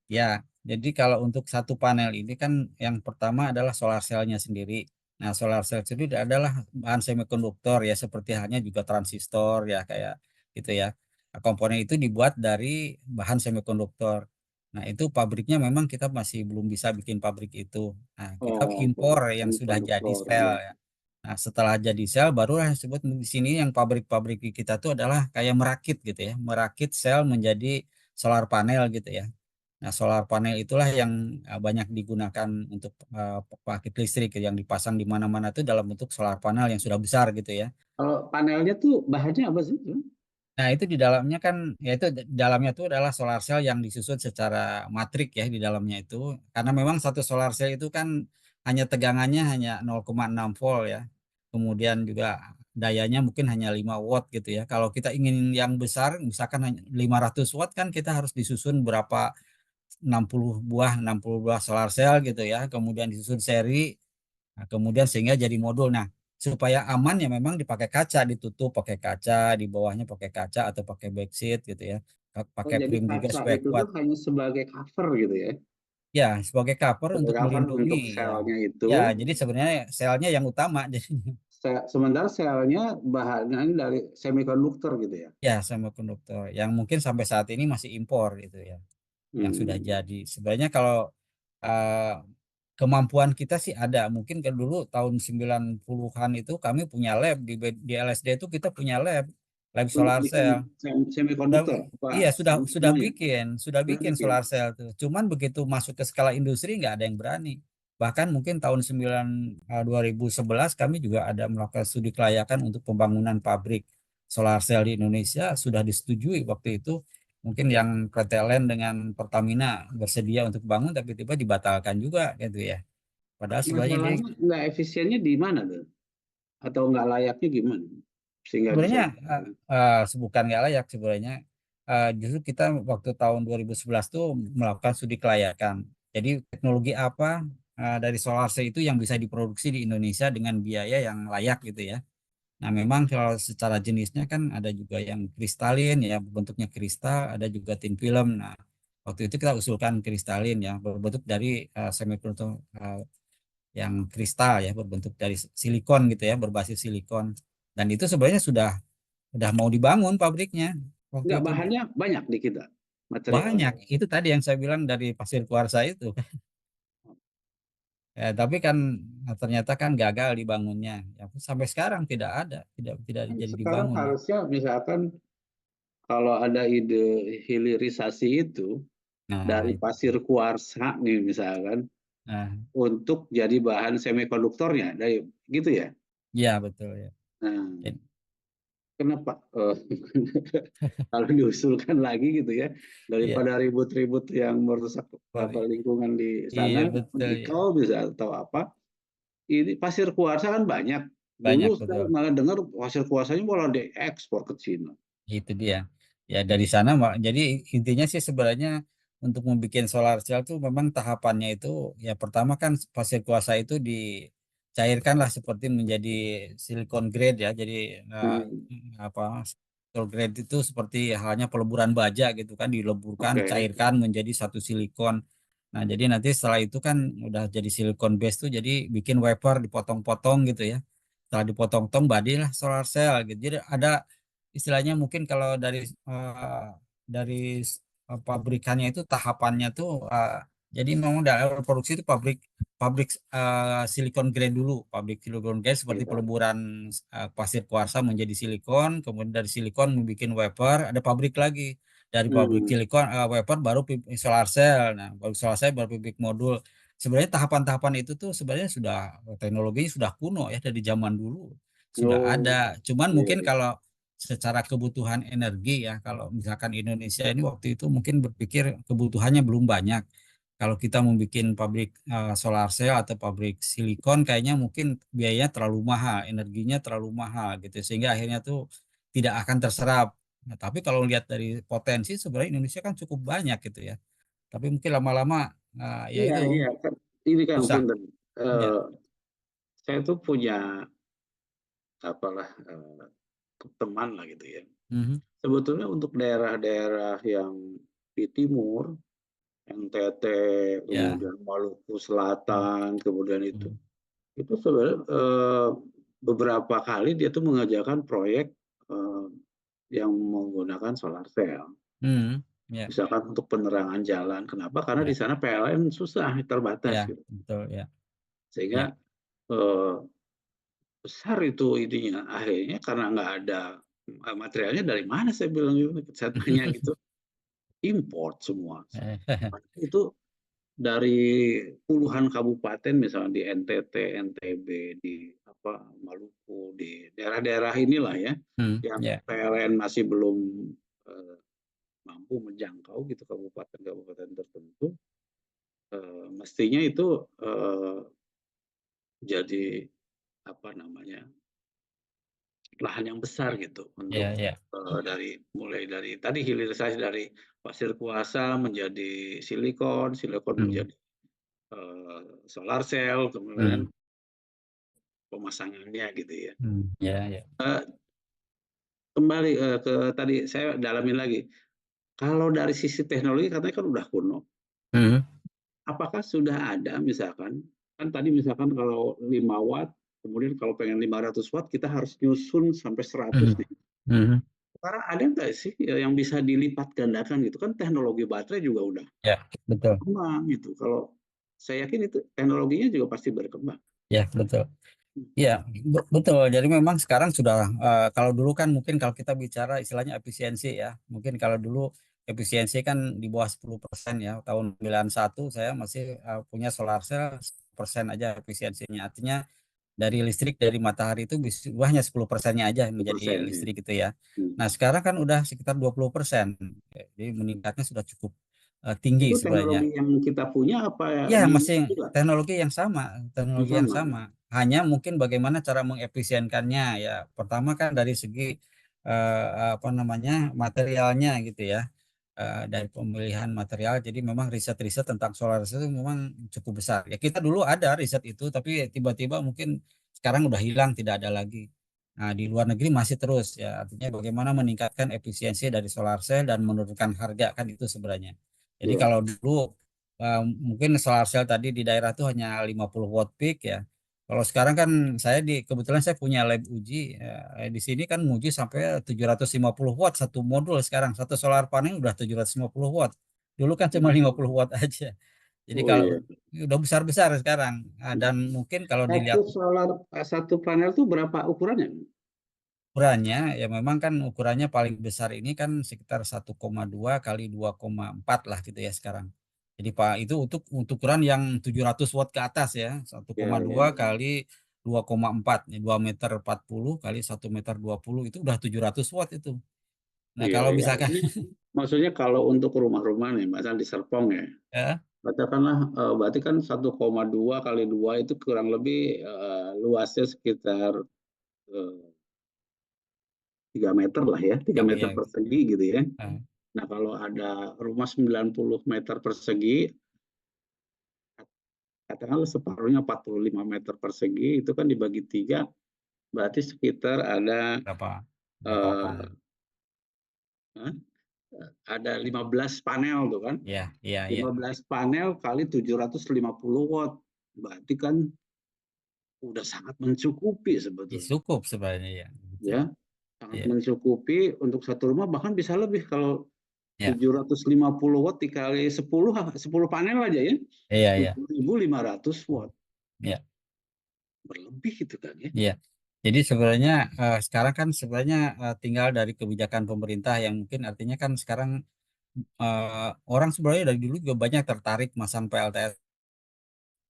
Ya, jadi kalau untuk satu panel ini kan yang pertama adalah solar cell-nya sendiri. Nah, solar cell sendiri adalah bahan semikonduktor ya, seperti halnya juga transistor ya kayak gitu ya. Nah, komponen itu dibuat dari bahan semikonduktor. Nah, itu pabriknya memang kita masih belum bisa bikin pabrik itu. Nah, kita Oh, impor yang sudah jadi konduktor sel ya. ya. Nah, setelah jadi sel barulah disebut di sini yang pabrik-pabrik kita tuh adalah kayak merakit gitu ya, merakit sel menjadi solar panel gitu ya. Nah, solar panel itulah yang banyak digunakan untuk pembangkit listrik yang dipasang di mana-mana itu dalam bentuk solar panel yang sudah besar gitu ya. Kalau panelnya tuh bahannya apa sih? Nah, itu di dalamnya kan yaitu di dalamnya itu adalah solar cell yang disusun secara matrik ya di dalamnya itu. Karena memang satu solar cell itu kan hanya tegangannya hanya 0,6 volt ya. Kemudian juga dayanya mungkin hanya 5 watt gitu ya. Kalau kita ingin yang besar misalkan hanya 500 watt kan kita harus disusun berapa 60 buah solar cell gitu ya, kemudian disusun seri, nah, kemudian sehingga jadi modul. Nah, supaya aman ya memang dipakai kaca, ditutup pakai kaca, di bawahnya pakai kaca atau pakai backseat gitu ya, Oh, pakai jadi prim juga kaca supaya itu kuat. tuh hanya sebagai cover gitu ya? Ya, sebagai cover Sebagai untuk cover melindungi untuk ya. selnya itu. Ya, jadi sebenarnya selnya yang utama jadinya. Sementara selnya bahannya dari semikonduktor gitu ya? Ya, sama konduktor yang mungkin sampai saat ini masih impor gitu ya, yang sudah Hmm. jadi. Sebenarnya kalau eh, kemampuan kita sih ada. Mungkin ke dulu tahun 90-an itu kami punya lab di LSD itu kita punya lab Untuk solar bikin cell. Sudah, semikonduktor apa iya sudah semuanya? Udah bikin bikin. solar cell tuh. Cuman begitu masuk ke skala industri nggak ada yang berani. Bahkan mungkin tahun 2011 kami juga ada melakukan studi kelayakan untuk pembangunan pabrik solar cell di Indonesia sudah disetujui waktu itu. Mungkin yang PLN dengan Pertamina bersedia untuk bangun tapi tiba dibatalkan juga gitu ya. Padahal sebenarnya ini Masalahnya nggak efisiennya di mana tuh? Atau nggak layaknya gimana? Sehingga bisa. sebenarnya bukan nggak layak sebenarnya. Justru kita waktu tahun 2011 tuh melakukan studi kelayakan. Jadi teknologi apa dari solar cell itu yang bisa diproduksi di Indonesia dengan biaya yang layak gitu ya. Nah memang kalau secara jenisnya kan ada juga yang kristalin ya bentuknya kristal, ada juga thin film. Nah waktu itu kita usulkan kristalin ya berbentuk dari semikonduktor yang kristal ya berbentuk dari silikon gitu ya berbasis silikon. Dan itu sebenarnya sudah mau dibangun pabriknya waktu Nggak, itu bahannya banyak di kita materialnya. banyak itu tadi yang saya bilang dari pasir kuarsa itu. Ya, tapi kan ternyata kan gagal dibangunnya ya, sampai sekarang tidak Kan jadi sekarang dibangun ya. harusnya misalkan kalau ada ide hilirisasi itu Nah dari itu pasir kuarsa nih misalkan nah untuk jadi bahan semikonduktornya, dari gitu ya. ya betul ya. Nah, Jadi, kenapa kalau diusulkan lagi gitu ya, ya daripada ribut-ribut yang merusak apa sorry. lingkungan di Iya sana, betul ya nikel bisa atau apa, ini pasir kuarsa kan banyak. Dulu banyak saya betul. malah dengar pasir kuarsanya malah diekspor ke Cina. Itu dia. Ya dari sana jadi intinya sih sebenarnya untuk membuat solar cell tuh memang tahapannya itu ya pertama kan pasir kuasa itu dicairkan lah seperti menjadi silicon grade ya. Jadi Hmm, apa silicon grade itu seperti halnya peleburan baja gitu kan dileburkan oke. dicairkan menjadi satu silikon. Nah, jadi nanti setelah itu kan udah jadi silikon base tuh jadi bikin wafer dipotong-potong gitu ya. Setelah dipotong-potong badilah solar cell gitu. Jadi ada istilahnya mungkin kalau dari pabrikannya itu tahapannya tuh jadi memang dalam produksi itu pabrik pabrik silikon grade dulu pabrik silikon grade seperti Gitu. peleburan pasir kuarsa menjadi silikon kemudian dari silikon membuat wafer ada pabrik lagi dari pabrik Hmm. silikon wafer baru solar cell nah baru solar cell baru pabrik modul sebenarnya tahapan-tahapan itu tuh sebenarnya sudah teknologinya sudah kuno ya dari zaman dulu sudah ada Oh, cuman iya, mungkin iya. kalau secara kebutuhan energi ya kalau misalkan Indonesia ini waktu itu mungkin berpikir kebutuhannya belum banyak kalau kita membuat pabrik solar cell atau pabrik silikon kayaknya mungkin biayanya terlalu mahal energinya terlalu mahal gitu sehingga akhirnya tuh tidak akan terserap. Nah, tapi kalau lihat dari potensi sebenarnya Indonesia kan cukup banyak gitu ya Tapi mungkin lama-lama ya Iya, itu iya kan. Ini kan susah. punten. Ya. Saya tuh punya apalah teman lah gitu ya. Mhm. Sebetulnya untuk daerah-daerah yang di timur, NTT, Ya. kemudian Maluku Mhm. Selatan, kemudian Mhm. itu sebenarnya beberapa kali dia tuh mengerjakan proyek eh, yang menggunakan solar cell. Mhm. Ya. Misalkan untuk penerangan jalan. Kenapa? Karena di Ya. sana PLN susah, terbatas Ya. gitu. Betul ya. Ya. Sehingga eh, besar itu ininya. Akhirnya karena nggak ada materialnya dari mana saya bilang gitu, saya tanya gitu, import semua. Itu dari puluhan kabupaten misalnya di NTT, NTB, di Maluku, di daerah-daerah inilah ya, yang Ya. PLN masih belum eh, mampu menjangkau gitu kabupaten-kabupaten tertentu, mestinya itu jadi apa namanya lahan yang besar gitu Ya. untuk Ya. mulai dari tadi hilirisasi dari pasir kuasa menjadi silikon, silikon Mhm. menjadi solar cell, Mhm. kemudian pemasangannya gitu ya. Ya. Ya. Eh, Kembali ke tadi saya dalamin lagi. Kalau dari sisi teknologi katanya kan udah kuno. Mhm. Apakah sudah ada misalkan, kan tadi misalkan kalau 5 watt, kemudian kalau pengen 500 watt kita harus nyusun sampai 100 Mhm. nih. Mhm. Sekarang ada nggak sih yang bisa dilipat gandakan gitu kan teknologi baterai juga udah Ya. Betul. berkembang gitu. Kalau saya yakin itu teknologinya juga pasti berkembang. Ya. Betul. Iya, betul. Jadi memang sekarang sudah kalau dulu kan mungkin kalau kita bicara istilahnya efisiensi ya. Mungkin kalau dulu efisiensi kan di bawah 10% ya. Tahun 91 saya masih punya solar cell 10% aja efisiensinya. Artinya dari listrik dari matahari itu bisa hanya 10%-nya aja menjadi 10% ya. listrik gitu ya. Hmm. Nah, sekarang kan udah sekitar 20%. Jadi meningkatnya sudah cukup tinggi Itu sebenarnya. teknologi yang kita punya apa Ya, di masih juga teknologi yang sama, yang teknologi yang sama? sama. Hanya mungkin bagaimana cara mengefisienkannya ya. Pertama kan dari segi apa namanya materialnya gitu ya. Dari pemilihan material. Jadi memang riset-riset tentang solar itu memang cukup besar. Ya kita dulu ada riset itu, tapi tiba-tiba mungkin sekarang udah hilang, tidak ada lagi. Nah, di luar negeri masih terus ya. Artinya bagaimana meningkatkan efisiensi dari solar cell dan menurunkan harga kan itu sebenarnya. Jadi Iya. kalau dulu mungkin solar cell tadi di daerah itu hanya 50 watt peak ya. Kalau sekarang kan kebetulan saya punya lab uji di sini kan nguji sampai 750 watt satu modul sekarang. Satu solar panel udah 750 watt. Dulu kan cuma 50 watt aja. Jadi Oh kalau iya. udah besar-besar sekarang. Dan mungkin kalau Satu dilihat solar, satu panel tuh berapa ukurannya? ukurannya ya memang kan ukurannya paling besar ini kan sekitar 1,2 kali 2,4 lah gitu ya sekarang. Jadi Pak itu untuk ukuran yang 700 watt ke atas ya. satu Ya, koma ya. dua kali 2,4 ya 2 meter 40 kali 1 meter 20 itu udah 700 watt itu. Nah, Iya, kalau iya. misalkan Maksudnya kalau untuk rumah-rumah nih, misal di Serpong ya, ya, katakanlah berarti kan 1,2 kali 2 itu kurang lebih luasnya sekitar eh, 3 meter lah ya, 3 meter ya, persegi gitu ya. eh, Nah, kalau ada rumah 90 meter persegi, katakanlah separuhnya 45 meter persegi, itu kan dibagi 3, berarti sekitar berapa berapa eh, ada 15 panel tuh kan. ya, ya, ya, 15 panel kali 750 watt. Berarti kan udah sangat mencukupi ya sebetulnya. cukup sebenarnya ya. Betul. Ya, sangat Ya, mencukupi untuk satu rumah bahkan bisa lebih kalau ya, 750 watt dikali 10 panel aja ya. iya, iya, 7.500 watt. iya. Berlebih itu kan ya. Iya. Jadi sebenarnya sekarang kan sebenarnya tinggal dari kebijakan pemerintah yang mungkin artinya kan sekarang orang sebenarnya dari dulu juga banyak tertarik masang PLTS.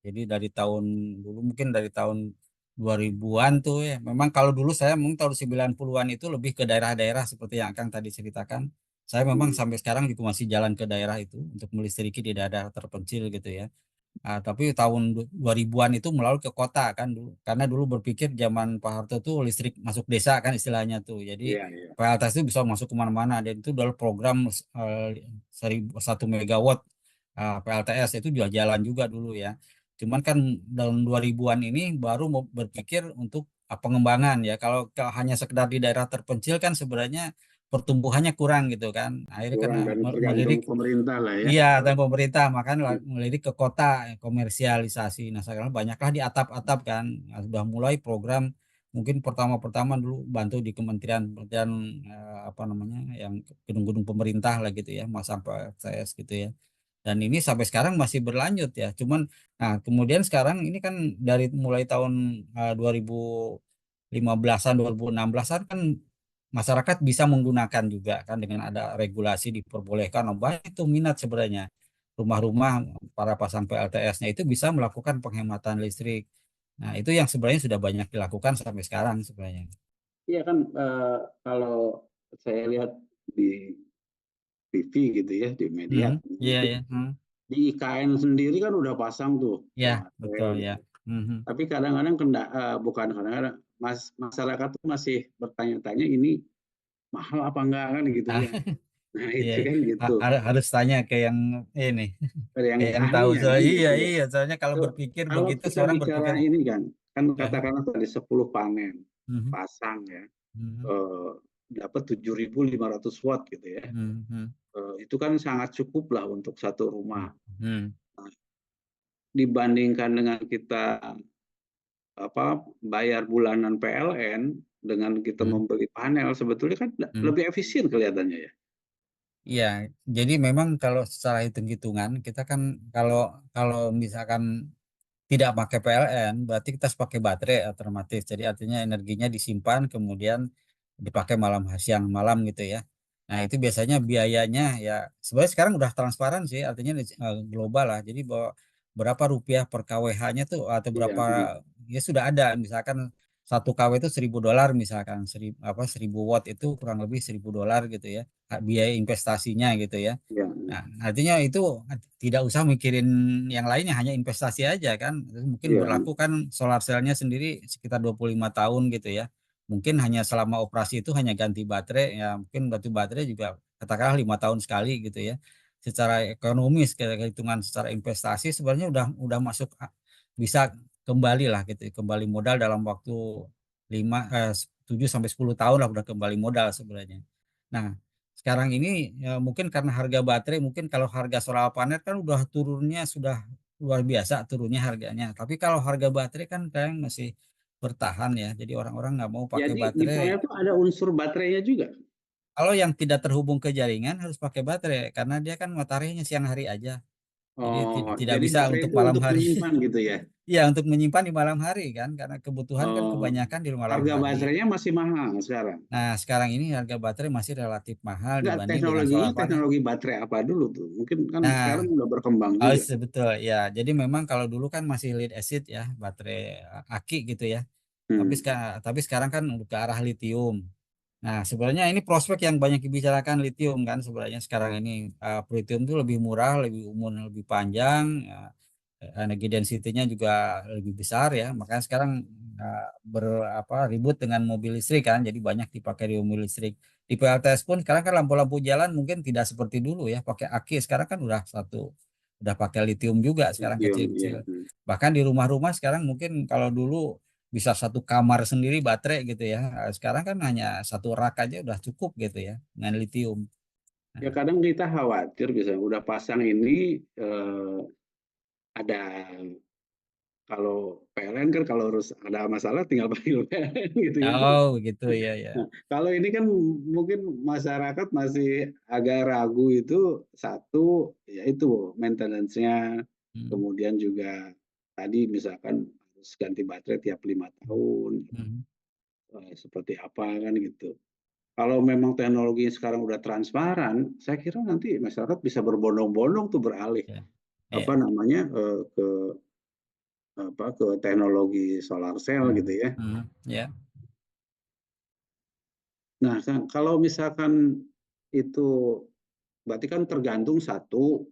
Jadi dari tahun dulu mungkin dari tahun 2000-an tuh ya. Memang kalau dulu saya mungkin tahun 90-an itu lebih ke daerah-daerah seperti yang Kang tadi ceritakan. Saya memang Hmm. sampai sekarang juga masih jalan ke daerah itu untuk melistriki di daerah terpencil gitu ya. Tapi tahun 2000-an itu melalui ke kota kan dulu. Karena dulu berpikir zaman Pak Harto tuh listrik masuk desa kan istilahnya tuh. Jadi Iya, iya. PLTS itu bisa masuk kemana-mana dan itu adalah program 1 megawatt PLTS itu juga jalan juga dulu ya. Cuman kan dalam 2000-an ini baru mau berpikir untuk pengembangan ya. Kalau hanya sekedar di daerah terpencil kan sebenarnya pertumbuhannya kurang gitu kan. Akhirnya kurang karena dan tergantung melirik. pemerintah lah ya. Iya, dan pemerintah makanya melirik ke kota, komersialisasi. Nah, sekarang banyaklah di atap-atap kan. Nah, sudah mulai program mungkin pertama-pertama dulu bantu di kementerian apa namanya yang gedung-gedung pemerintah lah gitu ya, mas sampai saya gitu ya. Dan ini sampai sekarang masih berlanjut ya. Cuman, nah kemudian sekarang ini kan dari mulai tahun 2015-an, 2016-an kan masyarakat bisa menggunakan juga kan dengan ada regulasi diperbolehkan. Oh, banyak itu minat sebenarnya. Rumah-rumah para pasang PLTS-nya itu bisa melakukan penghematan listrik. Nah, itu yang sebenarnya sudah banyak dilakukan sampai sekarang sebenarnya. Iya kan, kalau saya lihat di TV gitu ya, di media Hmm, iya itu ya, di IKN sendiri kan udah pasang tuh ya PLT betul ya. gitu. Mhm. Tapi kadang-kadang bukan kadang-kadang masyarakat tuh masih bertanya-tanya ini mahal apa enggak kan gitu Ah, ya. Nah iya, itu iya. kan gitu. Harus tanya ke yang ini, Ada yang ke yang tahu. ahlinya So, kan iya, gitu ya. iya. Soalnya kalau Tuh, berpikir kalau begitu, kita seorang bicara berpikir, ini kan ya, katakanlah tadi 10 panen mhm, pasang ya, mhm, eh, dapat 7.500 watt gitu ya. mhm, Itu kan sangat cukup lah untuk satu rumah. mhm, Nah, dibandingkan dengan kita bayar bulanan PLN dengan kita mhm, membeli panel sebetulnya kan mhm. lebih efisien kelihatannya ya. Iya, jadi memang kalau secara hitung-hitungan kita kan kalau kalau misalkan tidak pakai PLN, berarti kita harus pakai baterai otomatis. Jadi artinya energinya disimpan kemudian dipakai siang malam gitu ya. Nah itu biasanya biayanya ya sebenarnya sekarang udah transparan sih, artinya global lah. Jadi bahwa berapa rupiah per kWh-nya tuh atau Iya, berapa ya sudah ada. Misalkan 1 kW itu $1.000 misalkan 1.000 watt itu kurang lebih $1.000 gitu ya. Biaya investasinya gitu ya. iya, Nah, artinya itu tidak usah mikirin yang lainnya, hanya investasi aja kan. Terus mungkin iya, berlaku kan solar cell-nya sendiri sekitar 25 tahun gitu ya. Mungkin hanya selama operasi itu hanya ganti baterai, ya mungkin ganti baterai juga katakanlah 5 tahun sekali gitu ya. Secara ekonomis, hitungan secara investasi sebenarnya udah masuk bisa kembali lah gitu, kembali modal dalam waktu 7 sampai 10 tahun lah udah kembali modal sebenarnya. Nah, sekarang ini ya mungkin karena harga baterai mungkin kalau harga solar panel kan udah turunnya sudah luar biasa turunnya harganya. Tapi kalau harga baterai kan kayaknya masih bertahan ya. Jadi orang-orang nggak mau pakai jadi di panel baterai. itu ada unsur baterainya juga. Kalau yang tidak terhubung ke jaringan harus pakai baterai karena dia kan mataharinya siang hari aja. Jadi Oh, tidak jadi bisa baterai untuk itu malam untuk hari. menyimpan gitu ya. Iya, untuk menyimpan di malam hari kan karena kebutuhan kan Oh, kebanyakan di malam harga hari. baterainya masih mahal sekarang. Nah, sekarang ini harga baterai masih relatif mahal Enggak, dibanding dengan teknologinya solar panel. teknologi baterai apa dulu tuh? Mungkin kan sekarang Nah, udah berkembang oh, juga. betul ya. Jadi memang kalau dulu kan masih lead acid ya, baterai aki gitu ya. Hmm. Tapi sekarang kan udah ke arah lithium. Nah, sebenarnya ini prospek yang banyak dibicarakan lithium kan sebenarnya sekarang ini lithium itu lebih murah, lebih umur lebih panjang, ya, energi density-nya juga lebih besar ya. Makanya sekarang ribut dengan mobil listrik kan, jadi banyak dipakai di mobil listrik. Di PLTS pun sekarang kan lampu-lampu jalan mungkin tidak seperti dulu ya, pakai aki. Sekarang kan udah pakai lithium juga sekarang Lithium, ya. kecil-kecil. Bahkan di rumah-rumah sekarang mungkin kalau dulu bisa satu kamar sendiri baterai gitu ya. Sekarang kan hanya satu rak aja udah cukup gitu ya dengan lithium. Ya Nah, kadang kita khawatir bisa udah pasang ini ada kalau PLN kan kalau harus ada masalah tinggal panggil PLN gitu kan. oh gitu ya ya. Nah, kalau ini kan mungkin masyarakat masih agak ragu itu satu yaitu maintenance-nya, Hmm, kemudian juga tadi misalkan harus ganti baterai tiap 5 tahun, hmm, seperti apa kan gitu. Kalau memang teknologi sekarang udah transparan, saya kira nanti masyarakat bisa berbondong-bondong tuh beralih ya, apa ya. namanya ke teknologi solar cell Hmm, gitu ya. hmm, ya. Nah, kalau misalkan itu berarti kan tergantung satu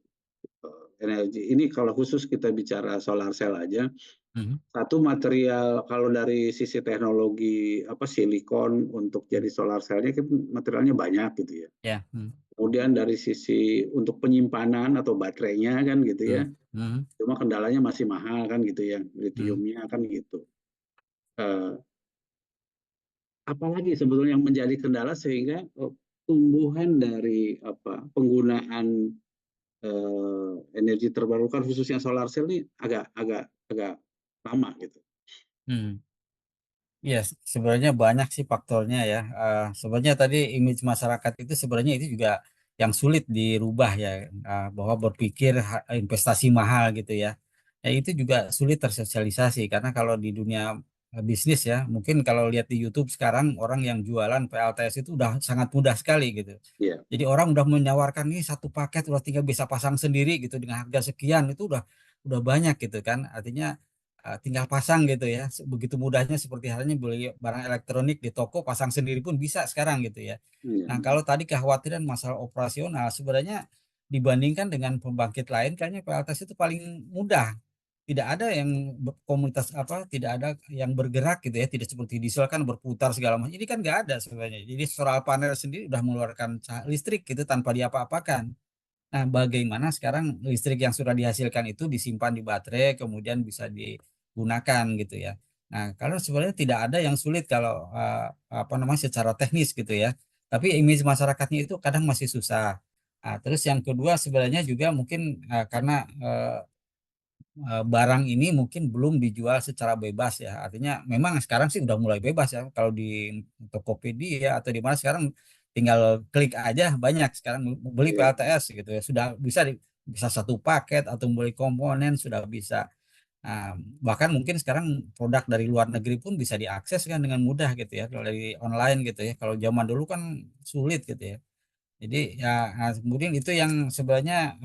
energi. Ini kalau khusus kita bicara solar cell aja, Mhm. Satu material kalau dari sisi teknologi apa silikon untuk jadi solar cell-nya kan materialnya banyak gitu ya. Ya. Mhm. Kemudian dari sisi untuk penyimpanan atau baterainya kan gitu ya. Mhm. Mhm. Cuma kendalanya masih mahal kan gitu ya, Mhm. litiumnya kan gitu. Eh, Apalagi sebetulnya yang menjadi kendala sehingga tumbuhan dari apa penggunaan energi terbarukan khususnya solar cell ini agak agak agak lama gitu. Mhm. Iya, sebenarnya banyak sih faktornya ya. Sebenarnya tadi image masyarakat itu sebenarnya itu juga yang sulit dirubah ya, bahwa berpikir investasi mahal gitu ya. Ya itu juga sulit tersosialisasi karena kalau di dunia bisnis ya, mungkin kalau lihat di YouTube sekarang orang yang jualan PLTS itu udah sangat mudah sekali gitu. Iya. Jadi orang udah menawarkan ini satu paket udah tinggal bisa pasang sendiri gitu dengan harga sekian itu udah banyak gitu kan. Artinya tinggal pasang gitu ya. Begitu mudahnya seperti halnya beli barang elektronik di toko pasang sendiri pun bisa sekarang gitu ya. Iya. Nah, kalau tadi kekhawatiran masalah operasional sebenarnya dibandingkan dengan pembangkit lain kayaknya PLTS itu paling mudah. Tidak ada yang komunitas apa, tidak ada yang bergerak gitu ya, tidak seperti diesel kan berputar segala macam. Ini kan nggak ada sebenarnya. Jadi solar panel sendiri udah mengeluarkan listrik gitu tanpa diapa-apakan. Nah, bagaimana sekarang listrik yang sudah dihasilkan itu disimpan di baterai, kemudian bisa digunakan gitu ya. Nah, kalau sebenarnya tidak ada yang sulit kalau apa namanya secara teknis gitu ya. Tapi image masyarakatnya itu kadang masih susah. Nah, terus yang kedua sebenarnya juga mungkin karena barang ini mungkin belum dijual secara bebas ya. Artinya memang sekarang sih udah mulai bebas ya. Kalau di Tokopedia atau di mana sekarang tinggal klik aja banyak sekarang beli Iya. PLTS gitu ya. Sudah bisa bisa satu paket atau beli komponen sudah bisa. Nah, bahkan mungkin sekarang produk dari luar negeri pun bisa diakses kan dengan mudah gitu ya kalau dari online gitu ya. Kalau zaman dulu kan sulit gitu ya. Jadi ya kemudian itu yang sebenarnya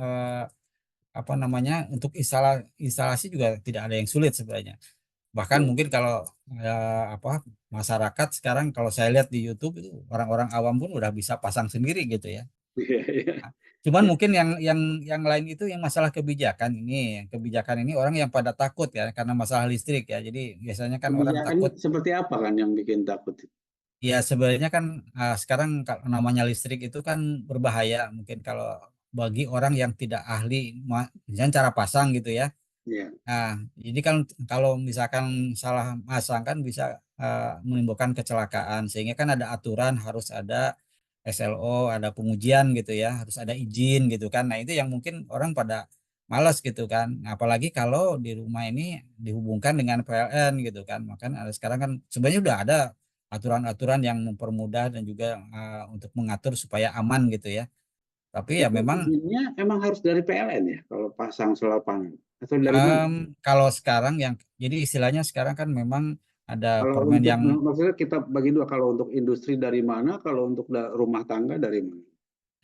apa namanya untuk instalasi juga tidak ada yang sulit sebenarnya. Bahkan Iya. mungkin kalau apa masyarakat sekarang kalau saya lihat di YouTube itu orang-orang awam pun udah bisa pasang sendiri gitu ya. Iya. Iya. Nah, cuman mungkin yang lain itu yang masalah kebijakan ini, kebijakan ini orang yang pada takut ya karena masalah listrik ya. Jadi biasanya kan orang Kebijakan takut. seperti apa kan yang bikin takut? Ya sebenarnya kan sekarang kalau namanya listrik itu kan berbahaya mungkin kalau bagi orang yang tidak ahli, misalnya cara pasang gitu ya. Iya. Nah, jadi kan kalau misalkan salah masang kan bisa menimbulkan kecelakaan sehingga kan ada aturan harus ada SLO, ada pengujian gitu ya, harus ada izin gitu kan. Nah, itu yang mungkin orang pada malas gitu kan. Nah, apalagi kalau di rumah ini dihubungkan dengan PLN gitu kan. Makanya sekarang kan sebenarnya udah ada aturan-aturan yang mempermudah dan juga untuk mengatur supaya aman gitu ya. Tapi ya Itu memang izinnya emang harus dari PLN ya kalau pasang solar panel atau dari mana? Kalau sekarang yang jadi istilahnya sekarang kan memang ada Kalau permen untuk yang maksudnya kita bagi dua, kalau untuk industri dari mana, kalau untuk rumah tangga dari mana?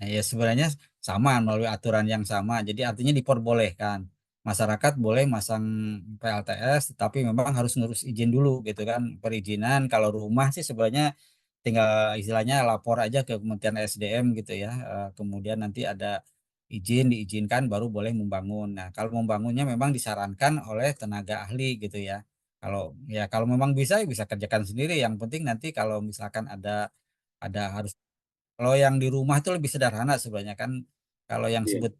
ya sebenarnya sama melalui aturan yang sama. Jadi artinya diperbolehkan masyarakat boleh masang PLTS, tapi memang harus ngurus izin dulu gitu kan perizinan. Kalau rumah sih sebenarnya tinggal istilahnya lapor aja ke Kementerian SDM gitu ya. Kemudian nanti ada diizinkan baru boleh membangun. Nah, kalau membangunnya memang disarankan oleh tenaga ahli gitu ya. Kalau memang bisa ya bisa kerjakan sendiri. Yang penting nanti kalau misalkan ada harus kalau yang di rumah itu lebih sederhana sebenarnya kan. Kalau yang Iya. sebut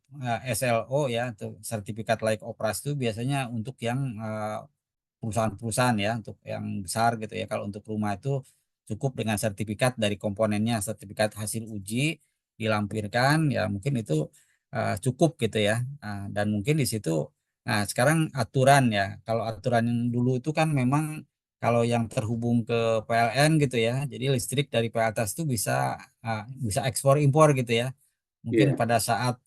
SLO ya, atau sertifikat layak operasi itu biasanya untuk yang perusahaan-perusahaan ya untuk yang besar gitu ya. Kalau untuk rumah itu cukup dengan sertifikat dari komponennya, sertifikat hasil uji dilampirkan ya mungkin itu cukup gitu ya. Dan mungkin di situ nah sekarang aturan ya. Kalau aturan yang dulu itu kan memang kalau yang terhubung ke PLN gitu ya. Jadi listrik dari PLTS itu bisa ekspor impor gitu ya. Mungkin Iya. pada saat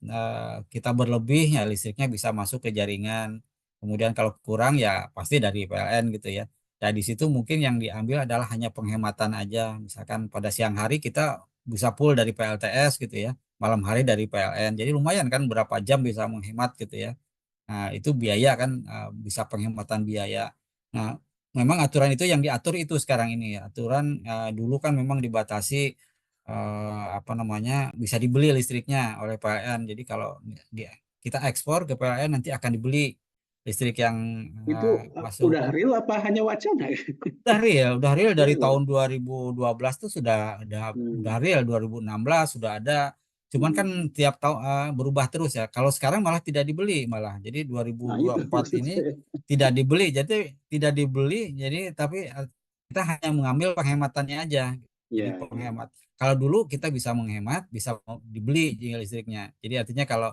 kita berlebih ya listriknya bisa masuk ke jaringan. Kemudian kalau kurang ya pasti dari PLN gitu ya. Nah di situ mungkin yang diambil adalah hanya penghematan aja. Misalkan pada siang hari kita bisa full dari PLTS gitu ya. Malam hari dari PLN. Jadi lumayan kan berapa jam bisa menghemat gitu ya. Nah itu biaya kan bisa penghematan biaya. Nah memang aturan itu yang diatur itu sekarang ini ya. Aturan dulu kan memang dibatasi apa namanya bisa dibeli listriknya oleh PLN. Jadi kalau dia kita ekspor ke PLN nanti akan dibeli. listrik yang Itu masuk. udah real apa hanya wacana? Udah real dari Real ya? tahun 2012 tuh udah Hmm. real, 2016 sudah ada. Cuman kan Hmm. tiap tahun berubah terus ya. Kalau sekarang malah tidak dibeli malah. Jadi Nah itu 2024 maksud ini saya. tidak dibeli. Jadi tapi kita hanya mengambil penghematannya aja. Jadi Ya, ya. penghemat. Kalau dulu kita bisa menghemat, bisa dibeli listriknya. Jadi artinya kalau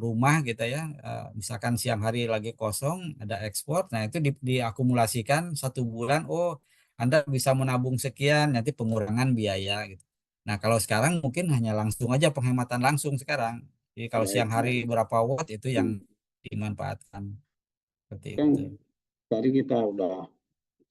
rumah gitu ya, misalkan siang hari lagi kosong ada ekspor, nah itu diakumulasikan 1 bulan. Oh, Anda bisa menabung sekian, nanti pengurangan biaya gitu. Nah, kalau sekarang mungkin hanya langsung aja penghematan langsung sekarang. Jadi kalau Baik, siang hari baik. berapa watt itu yang Hmm. dimanfaatkan seperti Kan itu. tadi kita udah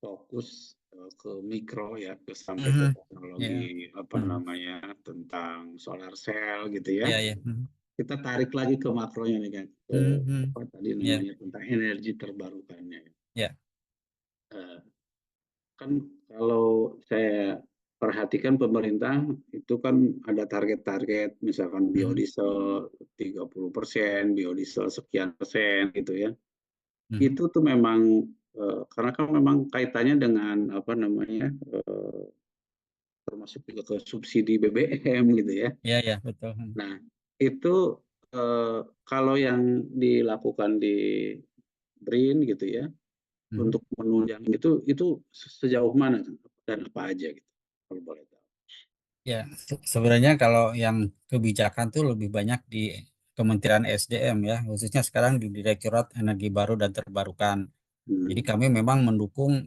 fokus ke mikro ya, sampai ke Mhm. teknologi Ya. apa Mhm. namanya tentang solar cell gitu ya. Ya, ya. Mhm. Kita tarik lagi ke makronya nih kan, ke Mhm. apa tadi Ya, namanya tentang energi terbarukannya. ya. Eh, Kan kalau saya perhatikan pemerintah itu kan ada target-target, misalkan Mhm. biodiesel 30%, biodiesel sekian persen gitu ya. Mhm. Itu tuh memang karena kan memang kaitannya dengan apa namanya termasuk juga ke subsidi BBM gitu ya. Ya, ya, betul. Mhm. Nah, itu kalau yang dilakukan di BRIN gitu ya Mhm. untuk menunjang itu sejauh mana dan apa aja gitu kalau boleh tahu. Ya, sebenarnya kalau yang kebijakan tuh lebih banyak di Kementerian SDM ya, khususnya sekarang di Direktorat Energi Baru dan Terbarukan. Jadi Hmm. kami memang mendukung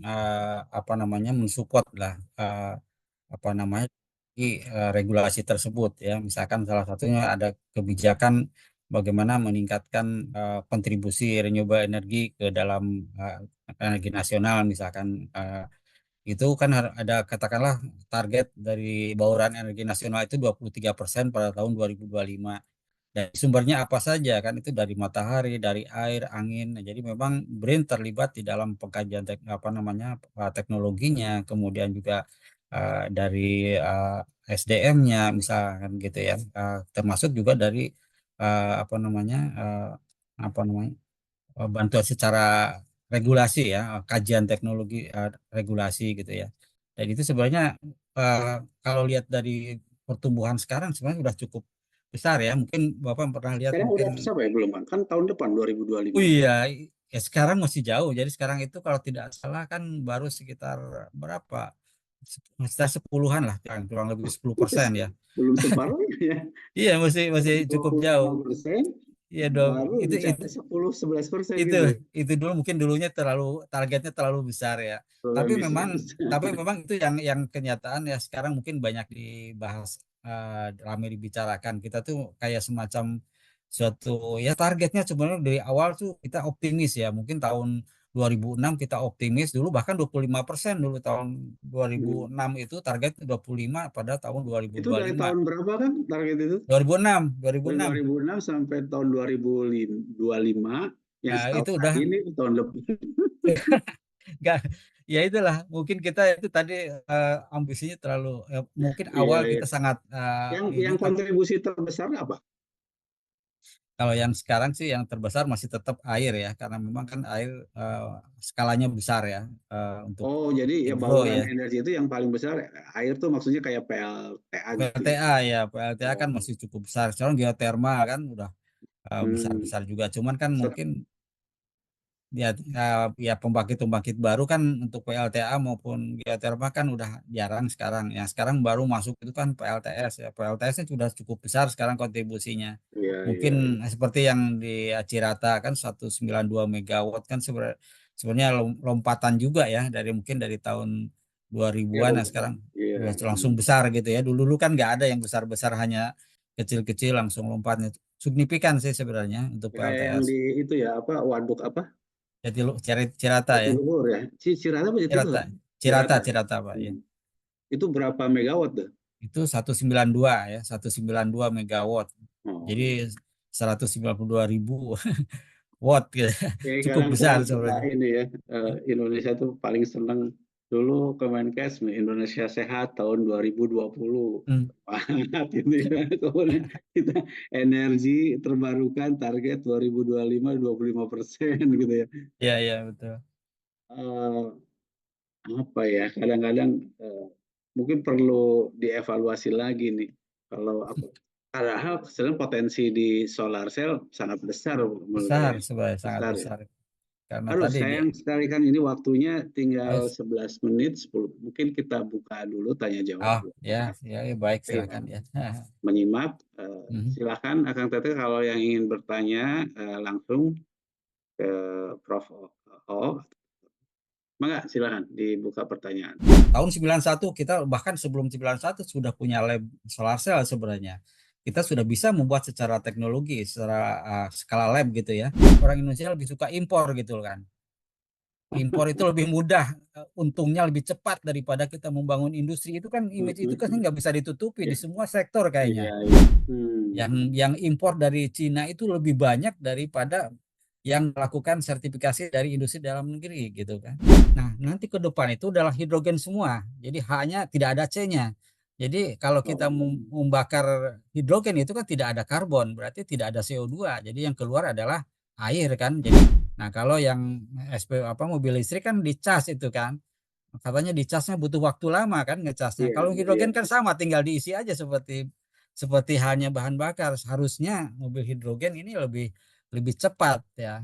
apa namanya mensupport lah apa namanya di regulasi tersebut ya. Misalkan salah satunya ada kebijakan bagaimana meningkatkan kontribusi renewable energi ke dalam eh, energi nasional misalkan itu kan ada katakanlah target dari bauran energi nasional itu 23% pada tahun 2025. Dan sumbernya apa saja kan itu dari matahari, dari air, angin. Nah, jadi memang BRIN terlibat di dalam pengkajian apa namanya teknologinya, kemudian juga dari SDM-nya misalkan gitu ya. Termasuk juga dari apa namanya apa namanya bantuan secara regulasi ya, kajian teknologi regulasi gitu ya. Dan itu sebenarnya eh, kalau lihat dari pertumbuhan sekarang sebenarnya sudah cukup besar ya. Mungkin Bapak pernah lihat Sekarang mungkin. udah sampai belum kan? Kan tahun depan 2025 Oh nih. iya, ya sekarang masih jauh. Jadi sekarang itu kalau tidak salah kan baru sekitar berapa? Sekitar 10-an lah, kurang lebih 10% ya. Belum separuhnya ya. Iya, masih masih cukup jauh. 25% Iya dong. baru Itu mencapai 10-11% itu gitu. itu dulu mungkin dulunya targetnya terlalu besar ya, Kalau tapi emisi memang besar. tapi memang itu yang kenyataan ya sekarang mungkin banyak dibahas, ramai dibicarakan kita tuh kayak semacam suatu ya targetnya sebenarnya dari awal tuh kita optimis ya mungkin tahun 2006 kita optimis dulu bahkan 25% dulu tahun Hmm. 2006 itu target 25 pada tahun Itu dari 2025. tahun berapa kan target itu? 2006 Dari 2006 2006 sampai tahun 2025 yang itu setahun udah. lagi ini tahun depan. Enggak, ya itulah mungkin kita itu tadi ambisinya terlalu mungkin Iya, awal iya. kita sangat ini Yang tapi kontribusi terbesar apa? kalau yang sekarang sih yang terbesar masih tetap air ya karena memang kan air eh, skalanya besar ya untuk Oh, jadi ya hidro bauran ya. energi itu yang paling besar air tuh maksudnya kayak PLTA gitu ya. PLTA ya, PLTA kan Oh. masih cukup besar. Sekarang geothermal kan udah Hmm. besar-besar juga. Cuman kan Set- mungkin ya, ya pembangkit-pembangkit baru kan untuk PLTA maupun geotermal kan udah jarang sekarang. Yang sekarang baru masuk itu kan PLTS ya. PLTS-nya sudah cukup besar sekarang kontribusinya. Iya, Mungkin iya, iya. seperti yang di Cirata kan 192 megawatt kan sebenarnya lompatan juga ya dari mungkin dari tahun Iya, 2000-an. Nah sekarang iya. udah langsung Hmm. besar gitu ya. Dulu-dulu kan nggak ada yang besar-besar, hanya kecil-kecil langsung lompatnya. Signifikan sih sebenarnya untuk Ya, kayak yang PLTS. di itu ya apa waduk apa? Cirata ya. Jatiluhur ya. Cirata apa Jatiluhur? Cirata, Cirata ya. Cirata Pak ya. Hmm. Itu berapa megawatt tuh? Itu 192 ya, 192 megawatt. Jadi Oh. 192.000 watt gitu. Kayak Cukup kadang besar saya suka sebenarnya. ini ya, Indonesia tuh paling seneng dulu Kemenkes Indonesia Sehat tahun 2020. Hmm. Semangat gitu ya. Kemudian kita energi terbarukan target 2025 25% gitu ya. Iya, iya, betul. Eh, apa ya, kadang-kadang mungkin perlu dievaluasi lagi nih. Kalau aku, padahal sebenarnya potensi di solar cell sangat besar menurut Besar, saya. sebenarnya sangat Besar ya. besar. Karena Aduh, tadi dia, sayang sekali kan ini waktunya tinggal oh, 11 menit, 10. Mungkin kita buka dulu tanya jawab. oh, ya, ya, ya, baik, Yang silakan ya. menyimak, Mhm. silakan Akang Teteh kalau yang ingin bertanya langsung ke Prof. O. Mangga, silakan dibuka pertanyaan. Tahun 91 kita bahkan sebelum 91 sudah punya lab solar cell sebenarnya. Kita sudah bisa membuat secara teknologi, secara skala lab gitu ya. Orang Indonesia lebih suka impor gitu kan. Impor itu lebih mudah, untungnya lebih cepat daripada kita membangun industri. Itu kan image itu kan nggak bisa ditutupi di Ya, semua sektor iya, kayaknya. iya. Yang impor dari Cina itu lebih banyak daripada yang melakukan sertifikasi dari industri dalam negeri gitu kan. Nah, nanti ke depan itu adalah hidrogen semua. Jadi hanya tidak ada C-nya. Jadi kalau kita Oh, membakar hidrogen itu kan tidak ada karbon, berarti tidak ada CO2. Jadi yang keluar adalah air kan. Jadi nah kalau yang mobil listrik kan dicas itu kan. Katanya dicasnya butuh waktu lama kan ngecasnya. iya, Kalau iya. hidrogen kan sama, tinggal diisi aja seperti seperti halnya bahan bakar. Harusnya mobil hidrogen ini lebih lebih cepat ya.